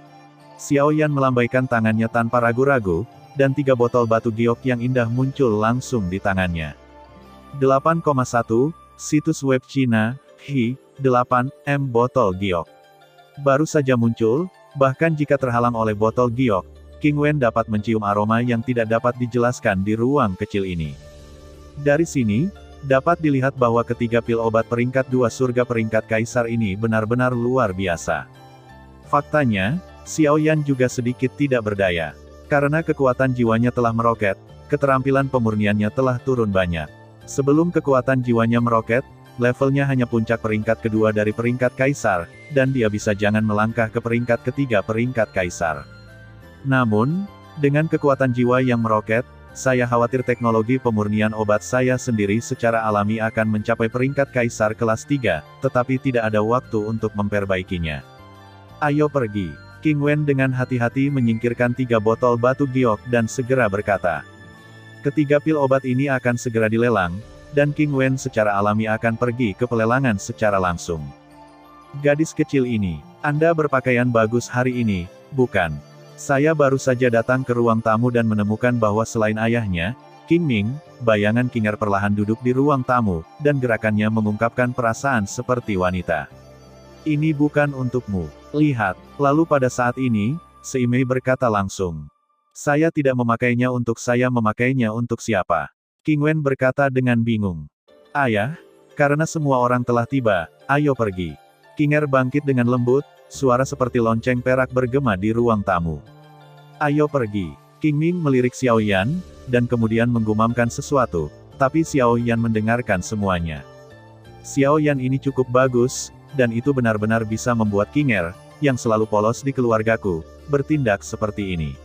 Xiao Yan melambaikan tangannya tanpa ragu-ragu, dan 3 botol batu giok yang indah muncul langsung di tangannya. 8,1, situs web Cina, 8M botol giok. Baru saja muncul, bahkan jika terhalang oleh botol giok, King Wen dapat mencium aroma yang tidak dapat dijelaskan di ruang kecil ini. Dari sini, dapat dilihat bahwa ketiga pil obat peringkat 2 surga peringkat kaisar ini benar-benar luar biasa. Faktanya, Xiao Yan juga sedikit tidak berdaya. Karena kekuatan jiwanya telah meroket, keterampilan pemurniannya telah turun banyak. Sebelum kekuatan jiwanya meroket, levelnya hanya puncak peringkat kedua dari peringkat kaisar, dan dia bisa jangan melangkah ke peringkat ketiga peringkat kaisar. Namun, dengan kekuatan jiwa yang meroket, saya khawatir teknologi pemurnian obat saya sendiri secara alami akan mencapai peringkat kaisar kelas 3, tetapi tidak ada waktu untuk memperbaikinya. Ayo pergi. King Wen dengan hati-hati menyingkirkan 3 botol batu giok dan segera berkata. Ketiga pil obat ini akan segera dilelang, dan King Wen secara alami akan pergi ke pelelangan secara langsung. Gadis kecil ini, Anda berpakaian bagus hari ini, bukan? Saya baru saja datang ke ruang tamu dan menemukan bahwa selain ayahnya, King Ming, bayangan Kinger perlahan duduk di ruang tamu, dan gerakannya mengungkapkan perasaan seperti wanita. Ini bukan untukmu. Lihat. Lalu pada saat ini, Seimei berkata langsung. Saya tidak memakainya untuk saya memakainya untuk siapa? King Wen berkata dengan bingung. Ayah, karena semua orang telah tiba, ayo pergi. Kinger bangkit dengan lembut, suara seperti lonceng perak bergema di ruang tamu. Ayo pergi. King Ming melirik Xiao Yan, dan kemudian menggumamkan sesuatu, tapi Xiao Yan mendengarkan semuanya. Xiao Yan ini cukup bagus, dan itu benar-benar bisa membuat King Er, yang selalu polos di keluargaku, bertindak seperti ini.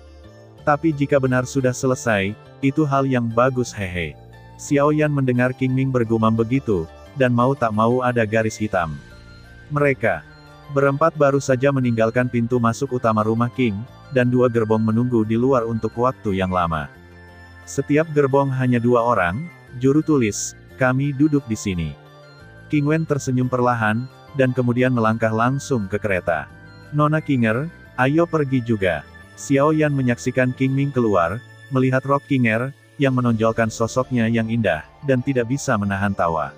Tapi jika benar sudah selesai, itu hal yang bagus hehe. Xiao Yan mendengar King Ming bergumam begitu, dan mau tak mau ada garis hitam. Mereka berempat baru saja meninggalkan pintu masuk utama rumah King, dan 2 gerbong menunggu di luar untuk waktu yang lama. Setiap gerbong hanya 2 orang, juru tulis, kami duduk di sini. King Wen tersenyum perlahan, dan kemudian melangkah langsung ke kereta. Nona King Er, ayo pergi juga. Xiao Yan menyaksikan King Ming keluar, melihat rok King Er, yang menonjolkan sosoknya yang indah, dan tidak bisa menahan tawa.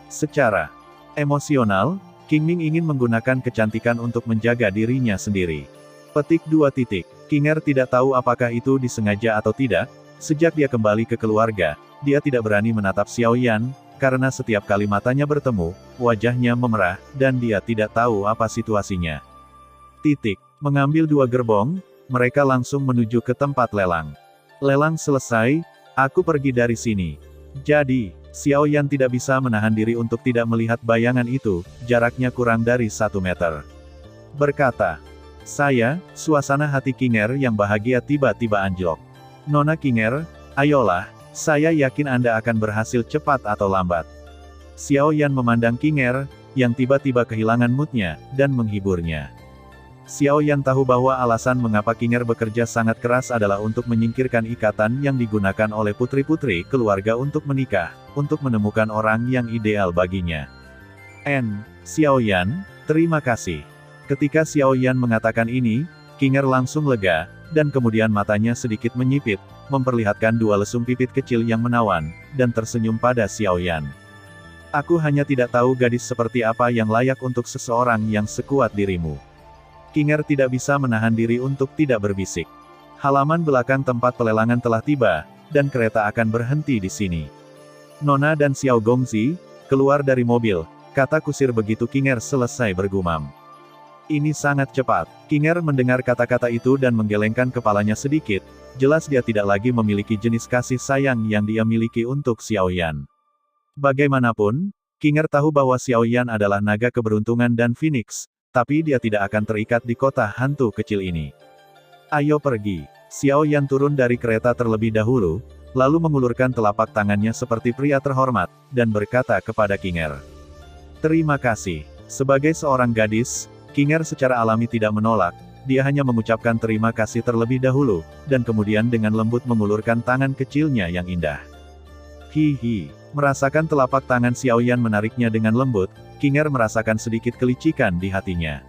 Secara emosional, King Ming ingin menggunakan kecantikan untuk menjaga dirinya sendiri. Petik 2. King Er tidak tahu apakah itu disengaja atau tidak. Sejak dia kembali ke keluarga, dia tidak berani menatap Xiao Yan, karena setiap kali matanya bertemu, wajahnya memerah, dan dia tidak tahu apa situasinya. Mengambil 2 gerbong, mereka langsung menuju ke tempat lelang. Lelang selesai, aku pergi dari sini. Jadi, Xiao Yan tidak bisa menahan diri untuk tidak melihat bayangan itu, jaraknya kurang dari 1 meter. Berkata, suasana hati King Er yang bahagia tiba-tiba anjlok. Nona King Er, ayolah, saya yakin Anda akan berhasil cepat atau lambat. Xiao Yan memandang King Er, yang tiba-tiba kehilangan moodnya, dan menghiburnya. Xiao Yan tahu bahwa alasan mengapa King Er bekerja sangat keras adalah untuk menyingkirkan ikatan yang digunakan oleh putri-putri keluarga untuk menikah, untuk menemukan orang yang ideal baginya. Xiao Yan, terima kasih. Ketika Xiao Yan mengatakan ini, King Er langsung lega, dan kemudian matanya sedikit menyipit, memperlihatkan 2 lesung pipit kecil yang menawan, dan tersenyum pada Xiao Yan. Aku hanya tidak tahu gadis seperti apa yang layak untuk seseorang yang sekuat dirimu. King Er tidak bisa menahan diri untuk tidak berbisik. Halaman belakang tempat pelelangan telah tiba, dan kereta akan berhenti di sini. Nona dan Xiao Gongzi, keluar dari mobil, kata kusir begitu King Er selesai bergumam. Ini sangat cepat. King Er mendengar kata-kata itu dan menggelengkan kepalanya sedikit, jelas dia tidak lagi memiliki jenis kasih sayang yang dia miliki untuk Xiao Yan. Bagaimanapun, King Er tahu bahwa Xiao Yan adalah naga keberuntungan dan Phoenix, tapi dia tidak akan terikat di kota hantu kecil ini. Ayo pergi. Xiao Yan turun dari kereta terlebih dahulu, lalu mengulurkan telapak tangannya seperti pria terhormat, dan berkata kepada King Er. Terima kasih. Sebagai seorang gadis, King Er secara alami tidak menolak, dia hanya mengucapkan terima kasih terlebih dahulu, dan kemudian dengan lembut mengulurkan tangan kecilnya yang indah. Hihi. Merasakan telapak tangan Xiao Yan menariknya dengan lembut, King Er merasakan sedikit kelicikan di hatinya.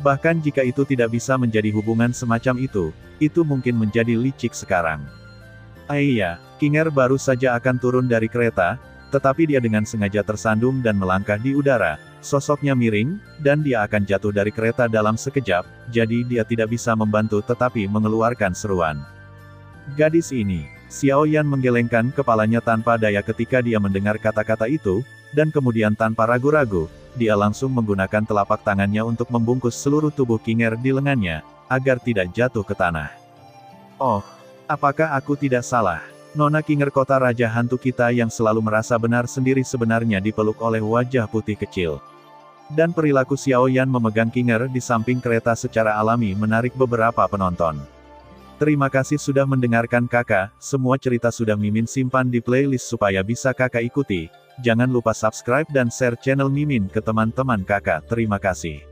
Bahkan jika itu tidak bisa menjadi hubungan semacam itu mungkin menjadi licik sekarang. Iya, King Er baru saja akan turun dari kereta, tetapi dia dengan sengaja tersandung dan melangkah di udara, sosoknya miring, dan dia akan jatuh dari kereta dalam sekejap, jadi dia tidak bisa membantu tetapi mengeluarkan seruan. Gadis ini, Xiao Yan menggelengkan kepalanya tanpa daya ketika dia mendengar kata-kata itu, dan kemudian tanpa ragu-ragu, dia langsung menggunakan telapak tangannya untuk membungkus seluruh tubuh King Er di lengannya, agar tidak jatuh ke tanah. Oh, apakah aku tidak salah? Nona King Er kota raja hantu kita yang selalu merasa benar sendiri sebenarnya dipeluk oleh wajah putih kecil. Dan perilaku Xiao Yan memegang King Er di samping kereta secara alami menarik beberapa penonton. Terima kasih sudah mendengarkan kakak, semua cerita sudah Mimin simpan di playlist supaya bisa kakak ikuti. Jangan lupa subscribe dan share channel Mimin ke teman-teman kakak. Terima kasih.